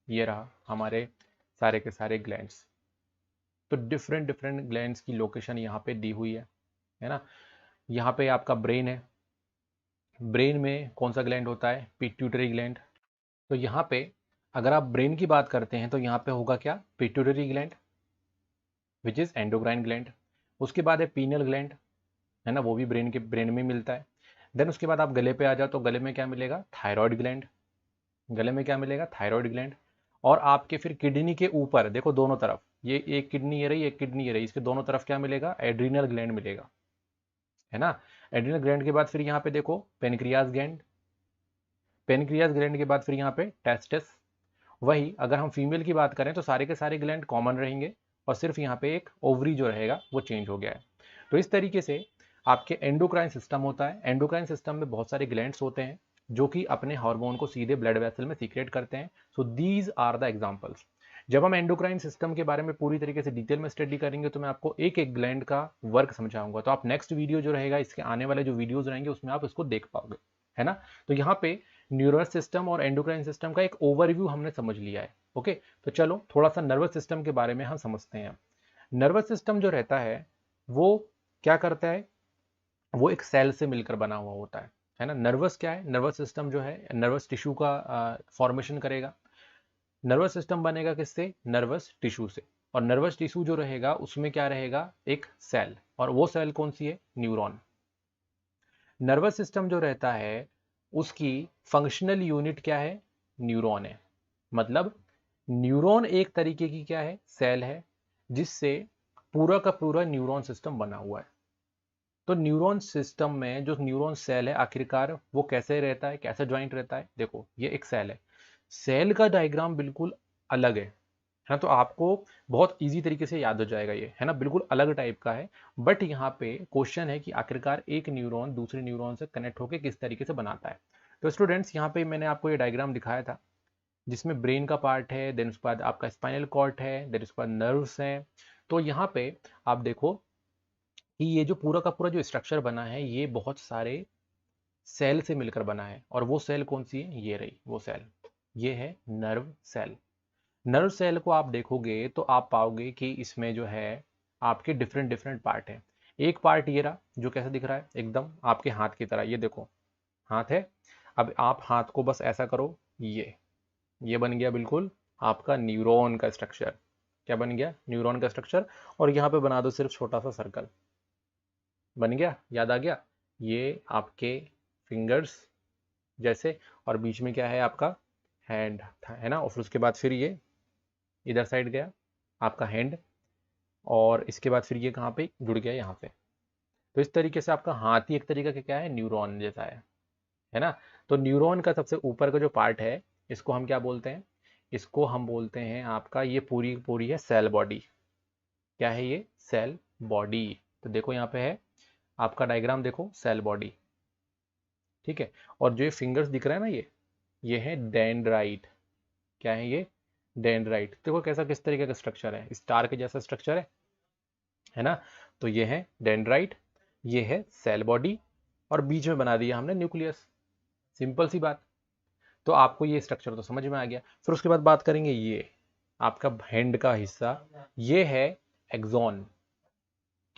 ये रहा हमारे सारे के सारे ग्लैंड्स। तो डिफरेंट डिफरेंट ग्लैंड्स की लोकेशन यहाँ पे दी हुई है ना। यहाँ पे आपका ब्रेन है, ब्रेन में कौन सा ग्लैंड होता है, पिट्यूटरी ग्लैंड। तो यहाँ पे अगर आप ब्रेन की बात करते हैं तो यहाँ पे होगा क्या, pituitary gland which is endocrine gland. उसके बाद है पीनल ग्लैंड, है ना, वो भी ब्रेन में मिलता है। देन उसके बाद आप गले पे आ जाओ तो गले में क्या मिलेगा, थायराइड ग्लैंड। गले में क्या मिलेगा, थायराइड ग्लैंड। और आपके फिर किडनी के ऊपर देखो दोनों तरफ, ये एक किडनी ये रही, एक किडनी ये रही, इसके दोनों तरफ क्या मिलेगा, एड्रीनल ग्लैंड मिलेगा, है ना। एड्रीनल ग्लैंड के बाद फिर यहाँ पे देखो पेनक्रियाज ग्लैंड। पेनक्रियाज ग्लैंड के बाद फिर यहाँ पे टेस्टिस। वही अगर हम फीमेल की बात करें तो सारे के सारे ग्लैंड कॉमन रहेंगे और सिर्फ यहाँ पे एक ओवरी जो रहेगा वो चेंज हो गया है। तो इस तरीके से आपके एंडोक्राइन सिस्टम होता है। एंडोक्राइन सिस्टम में बहुत सारे ग्लैंड्स होते हैं जो कि अपने हार्मोन को सीधे ब्लड वेसल में सीक्रेट करते हैं। So these are the examples. जब हम एंडोक्राइन सिस्टम के बारे में पूरी तरीके से डिटेल में स्टडी करेंगे तो मैं आपको एक एक ग्लैंड का वर्क समझाऊंगा। तो आप नेक्स्ट वीडियो जो रहेगा, इसके आने वाले जो वीडियोज रहेंगे उसमें आप इसको देख पाओगे, है ना। तो यहाँ पे न्यूरस सिस्टम और एंडोक्राइन सिस्टम का एक ओवरव्यू हमने समझ लिया है। ओके, तो चलो थोड़ा सा नर्वस सिस्टम के बारे में हम समझते हैं। नर्वस सिस्टम जो रहता है वो क्या करता है, वो एक सेल से मिलकर बना हुआ होता है ना। नर्वस क्या है, नर्वस सिस्टम जो है नर्वस टिश्यू का फॉर्मेशन करेगा। नर्वस सिस्टम बनेगा किससे, नर्वस टिश्यू से। और नर्वस टिश्यू जो रहेगा उसमें क्या रहेगा, एक सेल, और वो सेल कौन सी है, न्यूरॉन। नर्वस सिस्टम जो रहता है उसकी फंक्शनल यूनिट क्या है, न्यूरॉन है। मतलब न्यूरॉन एक तरीके की क्या है, सेल है, जिससे पूरा का पूरा न्यूरॉन सिस्टम बना हुआ है। तो न्यूरॉन सिस्टम में जो न्यूरॉन सेल है आखिरकार वो कैसे रहता है, कैसे ज्वाइंट रहता है। देखो ये एक सेल है, सेल का डायग्राम बिल्कुल अलग है ना। तो आपको बहुत इजी तरीके से याद हो जाएगा ये, है ना, बिल्कुल अलग टाइप का है। बट यहाँ पे क्वेश्चन है कि आखिरकार एक न्यूरॉन दूसरे न्यूरॉन से कनेक्ट होकर किस तरीके से बनाता है। तो स्टूडेंट्स यहाँ पे मैंने आपको ये डायग्राम दिखाया था जिसमें ब्रेन का पार्ट है, देन उसके बाद आपका स्पाइनल कॉर्ड है, देन उसके बाद नर्व्स हैं। तो यहाँ पे आप देखो कि ये जो पूरा का पूरा जो स्ट्रक्चर बना है ये बहुत सारे सेल से मिलकर बना है। और वो सेल कौन सी है, ये रही वो सेल, ये है नर्व सेल। नर्व सेल को आप देखोगे तो आप पाओगे कि इसमें जो है आपके डिफरेंट डिफरेंट पार्ट है। एक पार्ट ये रहा जो कैसा दिख रहा है, एकदम आपके हाथ की तरह, ये देखो हाथ है। अब आप हाथ को बस ऐसा करो, ये बन गया बिल्कुल आपका न्यूरॉन का स्ट्रक्चर। क्या बन गया, न्यूरॉन का स्ट्रक्चर। और यहाँ पे बना दो सिर्फ छोटा सा सर्कल, बन गया, याद आ गया। ये आपके फिंगर्स जैसे, और बीच में क्या है आपका हैंड, है ना। और फिर उसके बाद फिर ये इधर साइड गया आपका हैंड, और इसके बाद फिर ये कहाँ पे जुड़ गया, यहाँ पे। तो इस तरीके से आपका हाथ ही एक तरीके का क्या है, न्यूरॉन जैसा है ना। तो न्यूरॉन का सबसे ऊपर का जो पार्ट है इसको हम क्या बोलते हैं, इसको हम बोलते हैं आपका, ये पूरी पूरी है सेल बॉडी। क्या है ये, सेल बॉडी। तो देखो यहाँ पे है आपका डायग्राम, देखो सेल बॉडी, ठीक है। और जो ये फिंगर्स दिख रहा है ना, ये है डेंड्राइट। क्या है ये, डेंड्राइट। देखो कैसा किस तरीके का स्ट्रक्चर है, स्टार के जैसा स्ट्रक्चर है ना। तो ये है डेंड्राइट, ये है सेल बॉडी, और बीच में बना दिया हमने न्यूक्लियस। सिंपल सी बात। तो आपको ये स्ट्रक्चर तो समझ में आ गया। फिर उसके बाद बात करेंगे ये आपका हैंड का हिस्सा, ये है एक्सॉन।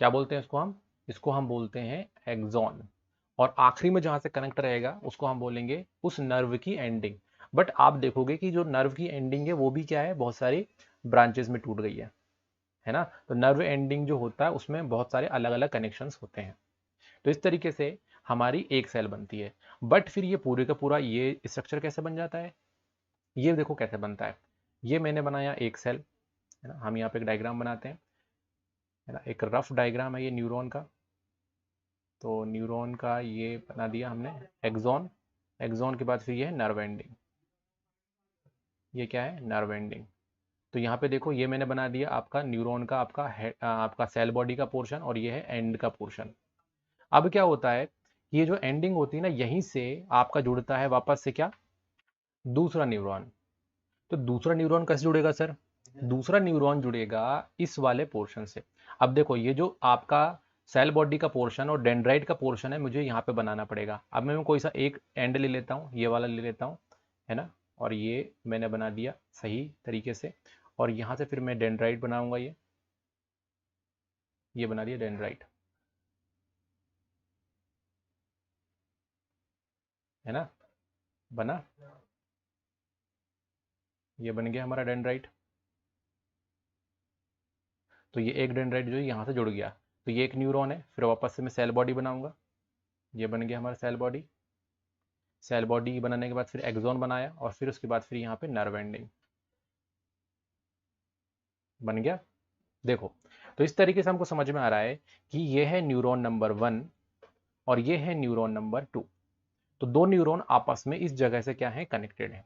क्या बोलते हैं इसको हम, इसको हम बोलते हैं एक्सॉन। और आखिरी में जहां से कनेक्ट रहेगा उसको हम बोलेंगे उस नर्व की एंडिंग। बट आप देखोगे कि जो नर्व की एंडिंग है वो भी क्या है, बहुत सारी ब्रांचेस में टूट गई है ना। तो नर्व एंडिंग जो होता है उसमें बहुत सारे अलग अलग कनेक्शंस होते हैं। तो इस तरीके से हमारी एक सेल बनती है। बट फिर ये पूरे का पूरा ये स्ट्रक्चर कैसे बन जाता है, ये देखो कैसे बनता है। ये मैंने बनाया एक सेल, है ना। हम यहाँ पे एक डायग्राम बनाते हैं, है ना, एक रफ डायग्राम है ये न्यूरॉन का। तो न्यूरॉन का ये बना दिया हमने एक्सॉन। एक्सॉन के बाद फिर ये है नर्व एंडिंग, ये क्या है, नर्व एंडिंग। तो यहाँ पे देखो ये मैंने बना दिया आपका न्यूरॉन का आपका सेल बॉडी का पोर्शन, और ये है एंड का पोर्शन। अब क्या होता है, ये जो एंडिंग होती है ना, यहीं से आपका जुड़ता है वापस से क्या, दूसरा न्यूरॉन। तो दूसरा न्यूरॉन कैसे जुड़ेगा सर, दूसरा न्यूरॉन जुड़ेगा इस वाले पोर्शन से। अब देखो ये जो आपका सेल बॉडी का पोर्शन और डेंड्राइट का पोर्शन है, मुझे यहाँ पे बनाना पड़ेगा। अब मैं कोई सा एक एंड ले लेता हूँ, ये वाला ले लेता हूँ, है ना, और ये मैंने बना दिया सही तरीके से। और यहाँ से फिर मैं डेंड्राइट बनाऊंगा, ये बना दिया डेंड्राइट, है ना, बना, ये बन गया हमारा डेंड्राइट। तो ये एक डेंड्राइट जो है यहाँ से जुड़ गया, तो ये एक न्यूरॉन है। फिर वापस से मैं सेल बॉडी बनाऊंगा, ये बन गया हमारा सेल बॉडी। सेल बॉडी बनाने के बाद फिर एक्सॉन बनाया, और फिर उसके बाद फिर यहाँ पे नर्व एंडिंग बन गया। देखो, तो इस तरीके से हमको समझ में आ रहा है कि ये है न्यूरॉन नंबर 1 और ये है न्यूरॉन नंबर 2। तो दो न्यूरॉन आपस में इस जगह से क्या है, कनेक्टेड है।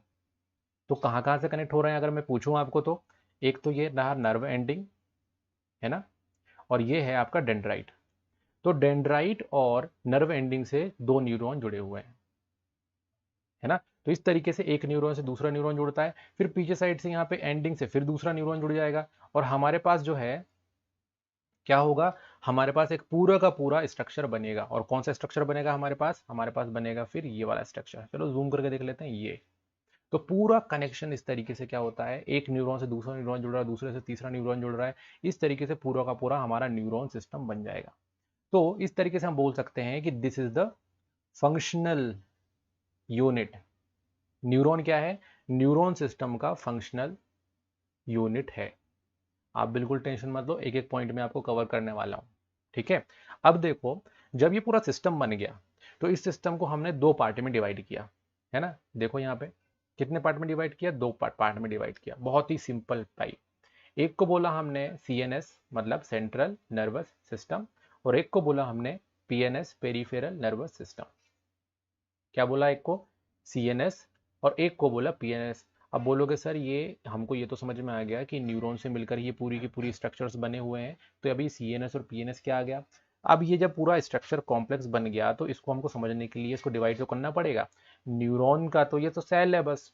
तो कहाँ कहाँ से कनेक्ट हो रहे हैं अगर मैं पूछूं आपको, तो एक तो ये रहा नर्व एंडिंग, है ना, और ये है आपका डेंड्राइट। तो डेंड्राइट और नर्व एंडिंग से दो न्यूरॉन जुड़े हुए हैं, है ना। तो इस तरीके से एक न्यूरॉन से दूसरा न्यूरॉन जुड़ता है, फिर पीछे साइड से यहाँ पे एंडिंग से फिर दूसरा न्यूरॉन जुड़ जाएगा, और हमारे पास जो है क्या होगा, हमारे पास एक पूरा का पूरा स्ट्रक्चर बनेगा। और कौन सा स्ट्रक्चर बनेगा हमारे पास बनेगा फिर ये वाला स्ट्रक्चर। चलो जूम करके देख लेते हैं ये। तो पूरा कनेक्शन इस तरीके से क्या होता है, एक न्यूरॉन से दूसरा न्यूरॉन जुड़ रहा है, दूसरे से तीसरा न्यूरॉन जुड़ रहा है, इस तरीके से पूरा का पूरा हमारा न्यूरॉन सिस्टम बन जाएगा। तो इस तरीके से हम बोल सकते हैं कि this is the functional unit. Neuron क्या है, न्यूरॉन सिस्टम का फंक्शनल यूनिट है। आप बिल्कुल टेंशन मत लो, एक एक पॉइंट में आपको कवर करने वाला हूं, ठीक है। अब देखो, जब ये पूरा सिस्टम बन गया, तो इस सिस्टम को हमने दो पार्ट में डिवाइड किया, है ना। देखो यहाँ पे कितने पार्ट में डिवाइड किया, दो पार्ट में डिवाइड किया, बहुत ही सिंपल टाइप। एक को बोला हमने सीएनएस मतलब सेंट्रल नर्वस सिस्टम, और एक को बोला हमने पीएनएस पेरिफेरल नर्वस सिस्टम। क्या बोला, एक को सीएनएस और एक को बोला पीएनएस। अब बोलोगे सर ये हमको ये तो समझ में आ गया कि न्यूरॉन से मिलकर ये पूरी की पूरी स्ट्रक्चर्स बने हुए हैं, तो अभी सीएनएस और पीएनएस क्या आ गया। अब ये जब पूरा स्ट्रक्चर कॉम्प्लेक्स बन गया, तो इसको हमको समझने के लिए इसको डिवाइड तो करना पड़ेगा। न्यूरॉन का तो ये तो सेल है बस,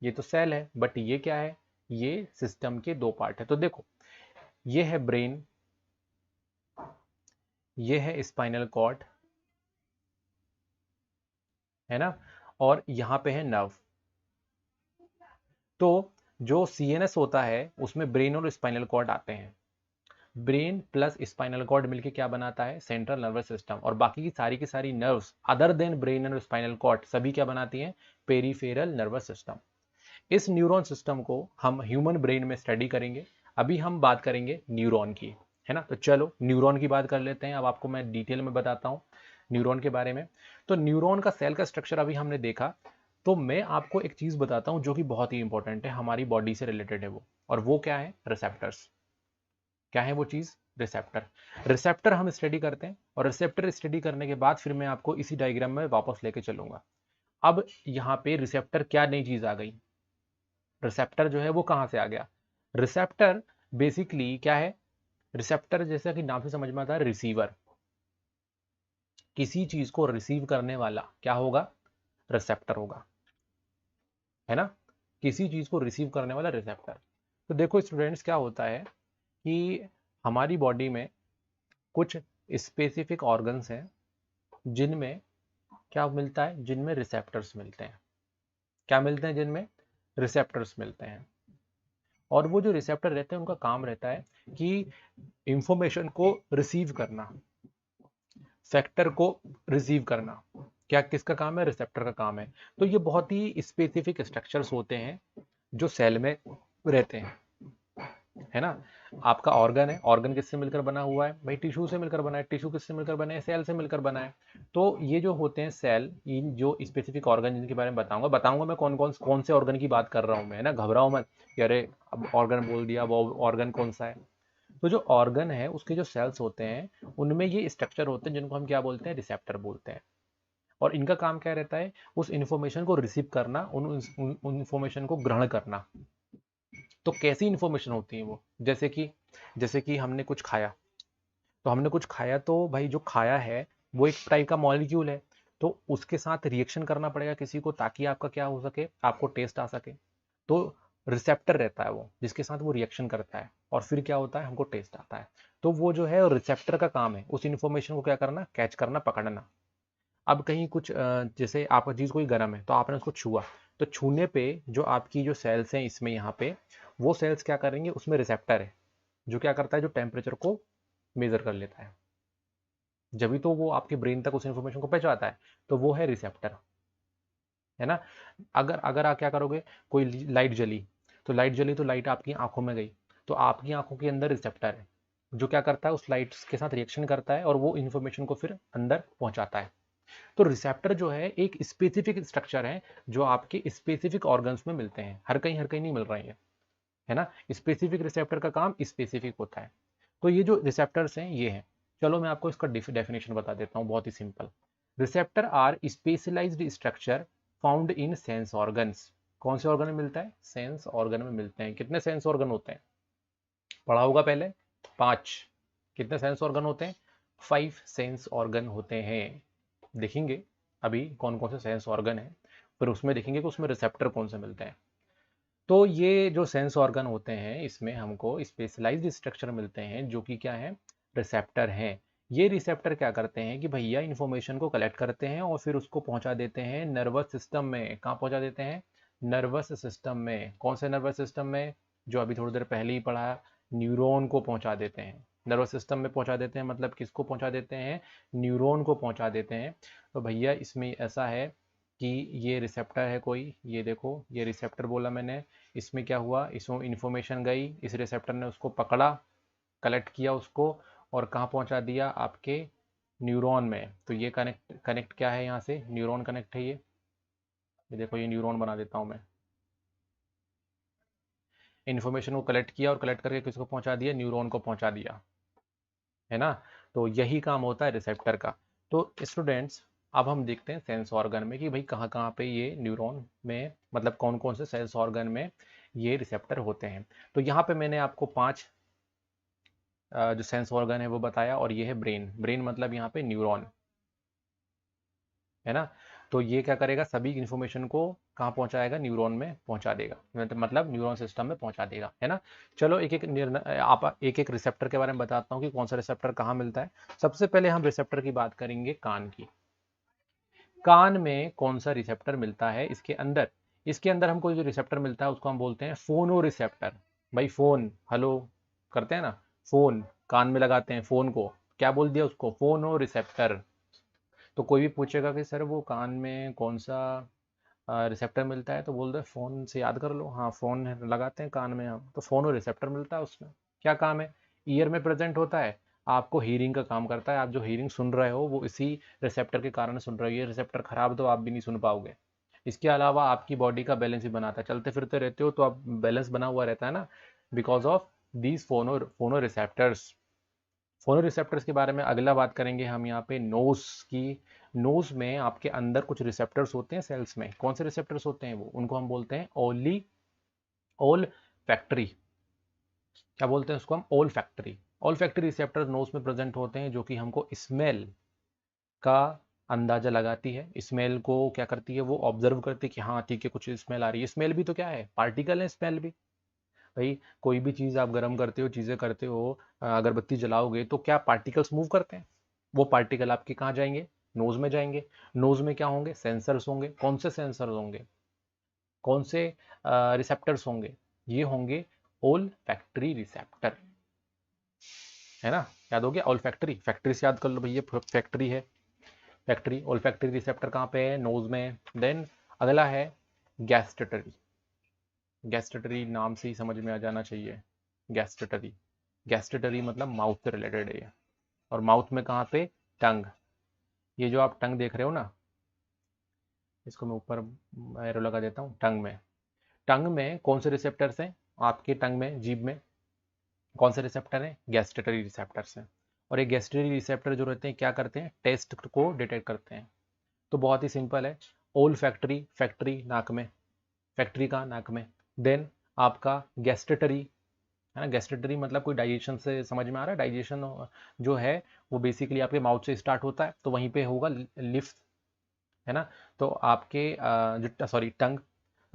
ये तो सेल है, बट ये क्या है, ये सिस्टम के दो पार्ट है। तो देखो, ये है ब्रेन, ये है स्पाइनल कॉर्ड, है ना, और यहाँ पे है नर्व। तो जो सीएनएस होता है उसमें ब्रेन और स्पाइनल कॉर्ड आते हैं। ब्रेन प्लस स्पाइनल कॉर्ड मिलके क्या बनाता है, सेंट्रल नर्वस सिस्टम। और बाकी की सारी नर्व्स अदर देन ब्रेन और स्पाइनल कॉर्ड सभी क्या बनाती हैं, पेरिफेरल नर्वस सिस्टम। इस न्यूरॉन सिस्टम को हम ह्यूमन ब्रेन में स्टडी करेंगे। अभी हम बात करेंगे न्यूरॉन की, है ना। तो चलो न्यूरॉन की बात कर लेते हैं। अब आपको मैं डिटेल में बताता हूँ न्यूरॉन के बारे में। तो न्यूरॉन का सेल का स्ट्रक्चर अभी हमने देखा। तो मैं आपको एक चीज बताता हूँ जो कि बहुत ही इंपॉर्टेंट है, हमारी बॉडी से रिलेटेड है वो, और वो क्या है, रिसेप्टर्स। क्या है वो चीज, रिसेप्टर। रिसेप्टर हम स्टडी करते हैं, और रिसेप्टर स्टडी करने के बाद फिर मैं आपको इसी डायग्राम में वापस लेके चलूंगा। अब यहाँ पे रिसेप्टर क्या नई चीज आ गई, रिसेप्टर जो है वो कहां से आ गया। रिसेप्टर बेसिकली क्या है, रिसेप्टर जैसा कि नाम से समझ में आता है, रिसीवर। किसी चीज को रिसीव करने वाला क्या होगा, रिसेप्टर होगा, है ना। किसी चीज को रिसीव करने वाला रिसेप्टर। तो देखो स्टूडेंट्स, क्या होता है कि हमारी बॉडी में कुछ स्पेसिफिक ऑर्गन्स हैं जिनमें क्या मिलता है, जिनमें रिसेप्टर्स मिलते हैं। क्या मिलते हैं, जिनमें रिसेप्टर्स मिलते हैं। और वो जो रिसेप्टर रहते हैं उनका काम रहता है कि इंफॉर्मेशन को रिसीव करना, फैक्टर को रिसीव करना। क्या किसका काम है, रिसेप्टर का काम है। तो ये बहुत ही स्पेसिफिक स्ट्रक्चर्स होते हैं जो सेल में रहते हैं, है ना। आपका ऑर्गन है, ऑर्गन किससे मिलकर बना हुआ है भाई, टिश्यू से मिलकर बना है। टिश्यू किससे मिलकर बना है, सेल से मिलकर बना है। तो ये जो होते हैं सेल, इन जो स्पेसिफिक ऑर्गन जिनके बारे में बताऊंगा मैं कौन से ऑर्गन की बात कर रहा हूँ मैं, है ना। घबराओ मत कि अरे अब ऑर्गन बोल दिया, वो ऑर्गन कौन सा है। तो जो ऑर्गन है उसके जो सेल्स होते हैं उनमें ये स्ट्रक्चर होते हैं जिनको हम क्या बोलते हैं, रिसेप्टर बोलते हैं। और इनका काम क्या रहता है, उस इंफॉर्मेशन को रिसीव करना, उन इंफॉर्मेशन को ग्रहण करना। तो कैसी इंफॉर्मेशन होती है वो, जैसे कि हमने कुछ खाया, तो हमने कुछ खाया तो भाई जो खाया है वो एक टाइप का मॉलिक्यूल है, तो उसके साथ रिएक्शन करना पड़ेगा किसी को, ताकि आपका क्या हो सके, आपको टेस्ट आ सके। तो रिसेप्टर रहता है वो, जिसके साथ वो रिएक्शन करता है और फिर क्या होता है, हमको टेस्ट आता है। तो वो जो है रिसेप्टर का काम है उस इन्फॉर्मेशन को क्या करना, कैच करना, पकड़ना। अब कहीं कुछ जैसे आपका चीज़ कोई गर्म है तो आपने उसको छुआ, तो छूने पे जो आपकी जो सेल्स हैं इसमें यहाँ पे, वो सेल्स क्या करेंगे, उसमें रिसेप्टर है जो क्या करता है, जो टेम्परेचर को मेजर कर लेता है। जब भी तो वो आपके ब्रेन तक उस इन्फॉर्मेशन को पहुंचाता है, तो वो है रिसेप्टर, है ना। अगर अगर आप क्या करोगे, कोई लाइट जली, तो लाइट आपकी आंखों में गई, तो आपकी आंखों के अंदर रिसेप्टर है जो क्या करता है, उस लाइट के साथ रिएक्शन करता है और वो इन्फॉर्मेशन को फिर अंदर पहुंचाता है। तो रिसेप्टर जो है एक स्पेसिफिक स्ट्रक्चर है जो आपके स्पेसिफिक ऑर्गन्स में मिलते हैं, हर कहीं नहीं मिल रही है ना। स्पेसिफिक रिसेप्टर का काम स्पेसिफिक होता है। तो ये जो रिसेप्टर्स हैं ये हैं। चलो मैं आपको इसका डेफिनेशन बता देता हूँ, बहुत ही simple. Receptor are specialised structure found in sense organs. कौन से ऑर्गन में मिलता है, सेंस ऑर्गन में मिलते हैं। कितने सेंस ऑर्गन होते हैं, पढ़ा होगा पहले, 5। कितने सेंस ऑर्गन होते हैं, 5 सेंस ऑर्गन होते हैं। देखेंगे अभी कौन कौन से सेंस ऑर्गन है, फिर उसमें देखेंगे कि उसमें रिसेप्टर कौन से मिलते हैं। तो ये जो सेंस ऑर्गन होते हैं इसमें हमको स्पेशलाइज्ड स्ट्रक्चर मिलते हैं जो कि क्या है, रिसेप्टर हैं। ये रिसेप्टर क्या करते हैं कि भैया इंफॉर्मेशन को कलेक्ट करते हैं और फिर उसको पहुंचा देते हैं नर्वस सिस्टम में। कहाँ पहुंचा देते हैं, नर्वस सिस्टम में। कौन से नर्वस सिस्टम में, जो अभी थोड़ी देर पहले ही पढ़ा, न्यूरॉन को पहुंचा देते हैं। नर्वस सिस्टम में पहुंचा देते हैं मतलब किसको पहुंचा देते हैं, न्यूरॉन को पहुंचा देते हैं। तो भैया इसमें ऐसा है कि ये रिसेप्टर है कोई, ये देखो ये रिसेप्टर बोला मैंने, इसमें क्या हुआ, इसमें इंफॉर्मेशन गई, इस रिसेप्टर ने उसको पकड़ा, कलेक्ट किया उसको, और कहाँ पहुंचा दिया, आपके न्यूरॉन में। तो ये कनेक्ट कनेक्ट क्या है, यहाँ से न्यूरॉन कनेक्ट है ये देखो ये न्यूरॉन बना देता हूँ मैं। इन्फॉर्मेशन को कलेक्ट किया और कलेक्ट करके किसको पहुंचा दिया, न्यूरॉन को पहुंचा दिया, है ना। तो यही काम होता है रिसेप्टर का। तो स्टूडेंट्स अब हम देखते हैं सेंस ऑर्गन में कि भाई कहाँ कहाँ पे ये न्यूरॉन में, मतलब कौन कौन से सेंस ऑर्गन में ये रिसेप्टर होते हैं। तो यहाँ पे मैंने आपको 5 जो सेंस ऑर्गन है वो बताया, और ये है ब्रेन। ब्रेन मतलब यहाँ पे न्यूरॉन, है ना। तो ये क्या करेगा, सभी इंफॉर्मेशन को कहाँ पहुंचाएगा, न्यूरॉन में पहुंचा देगा, मतलब न्यूरॉन सिस्टम में पहुंचा देगा, है ना। चलो एक एक आप एक एक रिसेप्टर के बारे में बताता हूँ कि कौन सा रिसेप्टर कहाँ मिलता है। सबसे पहले हम रिसेप्टर की बात करेंगे कान की। कान में कौन सा रिसेप्टर मिलता है, इसके अंदर हमको जो रिसेप्टर मिलता है उसको हम बोलते हैं फोनो रिसेप्टर। भाई फोन, हेलो करते हैं ना, फोन कान में लगाते हैं, फोन को क्या बोल दिया, उसको फोनो रिसेप्टर। तो कोई भी पूछेगा कि सर वो कान में कौन सा रिसेप्टर मिलता है, तो बोल दो फ़ोन से याद कर लो, हाँ फ़ोन लगाते हैं कान में हम, तो फ़ोन और रिसेप्टर मिलता है उसमें। क्या काम है, ईयर में प्रेजेंट होता है, आपको हीयरिंग का काम करता है। आप जो हीयरिंग सुन रहे हो वो इसी रिसेप्टर के कारण सुन रहे हो। ये रिसेप्टर खराब तो आप भी नहीं सुन पाओगे। इसके अलावा आपकी बॉडी का बैलेंस भी बनाता है, चलते फिरते रहते हो तो आप बैलेंस बना हुआ रहता है ना, बिकॉज ऑफ दीज फोनो रिसेप्टर्स। फोनो रिसेप्टर्स के बारे में अगला बात करेंगे हम यहाँ पे नोज की। नोज में आपके अंदर कुछ रिसेप्टर्स होते हैं सेल्स में। कौन से रिसेप्टर्स होते हैं वो, उनको हम बोलते हैं ओल फैक्ट्री। क्या बोलते हैं उसको हम, ओल फैक्ट्री। ओल फैक्ट्री रिसेप्टर नोज में प्रेजेंट होते हैं जो कि हमको स्मेल का अंदाजा लगाती है। स्मेल को क्या करती है, वो ऑब्जर्व करती है कि हाँ ठीक है कुछ स्मेल आ रही है। स्मेल भी तो क्या है, पार्टिकल है स्मेल भी। भाई कोई भी चीज़ आप गर्म करते हो, चीज़ें करते हो, अगरबत्ती जलाओगे तो क्या पार्टिकल्स मूव करते हैं, वो पार्टिकल आपके कहाँ जाएंगे, नोज में जाएंगे। नोज में क्या होंगे, सेंसर्स होंगे। कौन से सेंसर्स होंगे, कौन से रिसेप्टर्स होंगे, ये होंगे ओल फैक्ट्री रिसेप्टर, है ना। याद हो गया, ओल फैक्ट्री, फैक्ट्री से याद कर लो भैया, फैक्ट्री है, फैक्ट्री। ओल फैक्ट्री रिसेप्टर कहाँ पे है, नोज में। देन अगला है गैस्ट्रेटरी। गैस्ट्रेटरी नाम से ही समझ में आ जाना चाहिए, गैस्ट्रेटरी। गैस्ट्रेटरी मतलब माउथ से रिलेटेड है। और माउथ में कहाँ पे, टंग। ये जो आप टंग देख रहे हो ना, इसको मैं ऊपर एरो लगा देता हूँ, टंग में। टंग में कौन से रिसेप्टर्स हैं, आपके टंग में, जीभ में कौन से रिसेप्टर हैं, गैस्ट्रेटरी रिसेप्टर्स हैं। और ये गैस्ट्रेटरी रिसेप्टर जो रहते हैं क्या करते हैं, टेस्ट को डिटेक्ट करते हैं। तो बहुत ही सिंपल है, ओल फैक्ट्री, फैक्ट्री नाक में, फैक्ट्री का नाक में। देन आपका गैस्ट्रेटरी, है ना। गैस्ट्रेटरी मतलब कोई डाइजेशन से, समझ में आ रहा है, डाइजेशन जो है वो बेसिकली आपके माउथ से स्टार्ट होता है, तो वहीं पे होगा लिफ्ट, है ना। तो आपके जो सॉरी टंग,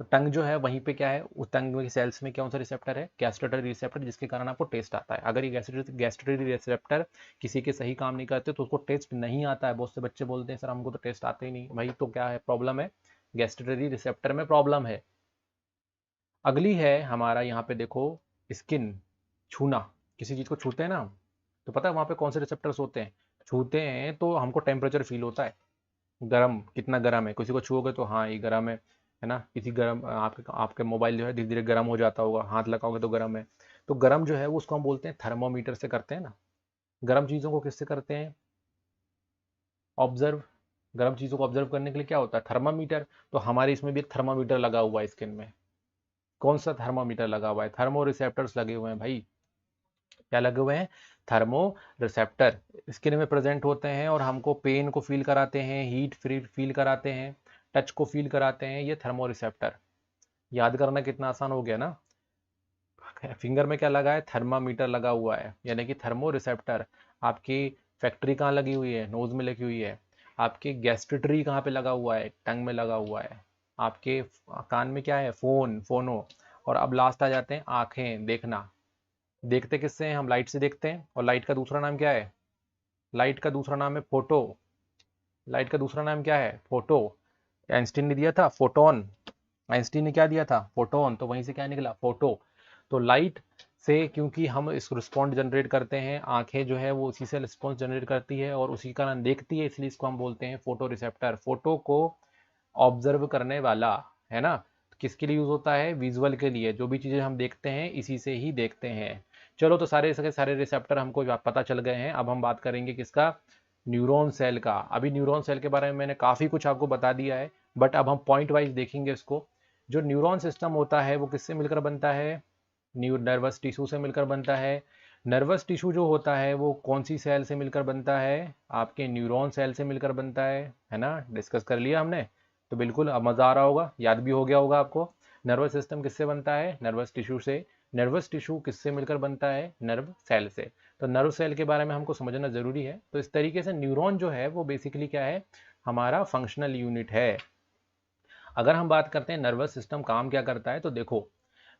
तो टंग जो है वहीं पे क्या है, उस टंग में सेल्स में कौन सा रिसेप्टर है, गैस्ट्रेटरी रिसेप्टर, जिसके कारण आपको टेस्ट आता है। अगर ये गैस्ट्रेटरी रिसेप्टर किसी के सही काम नहीं करते तो उसको टेस्ट नहीं आता है। बहुत से बच्चे बोलते हैं सर हमको तो टेस्ट आते ही नहीं, भाई तो क्या है, प्रॉब्लम है, गैस्ट्रेटरी रिसेप्टर में प्रॉब्लम है। अगली है हमारा यहाँ पे देखो, स्किन, छूना, किसी चीज को छूते हैं ना, तो पता है वहां पे कौन से रिसेप्टर्स होते हैं, छूते हैं तो हमको टेम्परेचर फील होता है, गरम, कितना गरम है, किसी को छुओगे तो हाँ ये गरम है ना। किसी गरम आपके आपके मोबाइल जो है धीरे धीरे गर्म हो जाता होगा, हाथ लगाओगे तो गर्म है। तो गर्म जो है वो उसको हम बोलते हैं थर्मोमीटर से करते हैं ना। गर्म चीज़ों को किससे करते हैं, ऑब्जर्व। गर्म चीज़ों को ऑब्जर्व करने के लिए क्या होता है, थर्मामीटर। तो हमारे इसमें भी एक थर्मामीटर लगा हुआ है स्किन में। कौन सा थर्मामीटर लगा हुआ है, थर्मो रिसेप्टर्स लगे हुए हैं भाई। क्या लगे हुए हैं, थर्मो रिसेप्टर स्किन में प्रेजेंट होते हैं और हमको पेन को फील कराते हैं, हीट फील कराते हैं, टच को फील कराते हैं, ये थर्मो रिसेप्टर। याद करना कितना आसान हो गया ना। फिंगर में क्या लगा है, थर्मामीटर लगा हुआ है, यानी कि थर्मो रिसेप्टर। आपकी फैक्ट्री कहाँ लगी हुई है, नोज में लगी हुई है। आपके गैस्ट्रेटरी कहाँ पे लगा हुआ है, टंग में लगा हुआ है। आपके कान में क्या है, फोनो। और अब लास्ट आ जाते हैं आंखें, देखना। देखते किससे हैं हम, लाइट से देखते हैं, और लाइट का दूसरा नाम क्या है, लाइट का दूसरा नाम है फोटो। लाइट का दूसरा नाम क्या है, फोटो। आइंस्टीन ने दिया था फोटोन, आइंस्टीन ने क्या दिया था, फोटोन, तो वहीं से क्या निकला, फोटो। तो लाइट से क्योंकि हम इस रिस्पॉन्ड जनरेट करते हैं, आंखें जो है वो उसी से रिस्पॉन्स जनरेट करती है और उसी का नाम देखती है, इसलिए इसको हम बोलते हैं फोटो रिसेप्टर। फोटो को ऑब्जर्व करने वाला, है ना। तो किसके लिए यूज होता है, विजुअल के लिए, जो भी चीजें हम देखते हैं इसी से ही देखते हैं। चलो तो सारे के सारे रिसेप्टर हमको पता चल गए हैं। अब हम बात करेंगे किसका, न्यूरॉन सेल का। अभी न्यूरॉन सेल के बारे में मैंने काफी कुछ आपको बता दिया है, बट अब हम पॉइंट वाइज देखेंगे इसको। जो न्यूरॉन सिस्टम होता है वो किससे मिलकर बनता है, नर्वस टिश्यू से मिलकर बनता है। नर्वस टिश्यू जो होता है वो कौन सी सेल से मिलकर बनता है, आपके न्यूरॉन सेल से मिलकर बनता है ना। डिस्कस कर लिया हमने, तो बिल्कुल अब मज़ा आ रहा होगा, याद भी हो गया होगा आपको। नर्वस सिस्टम किससे बनता है, नर्वस टिश्यू से। नर्वस टिश्यू किससे मिलकर बनता है, नर्व सेल से। तो नर्व सेल के बारे में हमको समझना जरूरी है। तो इस तरीके से न्यूरॉन जो है वो बेसिकली क्या है, हमारा फंक्शनल यूनिट है। अगर हम बात करते हैं नर्वस सिस्टम काम क्या करता है, तो देखो,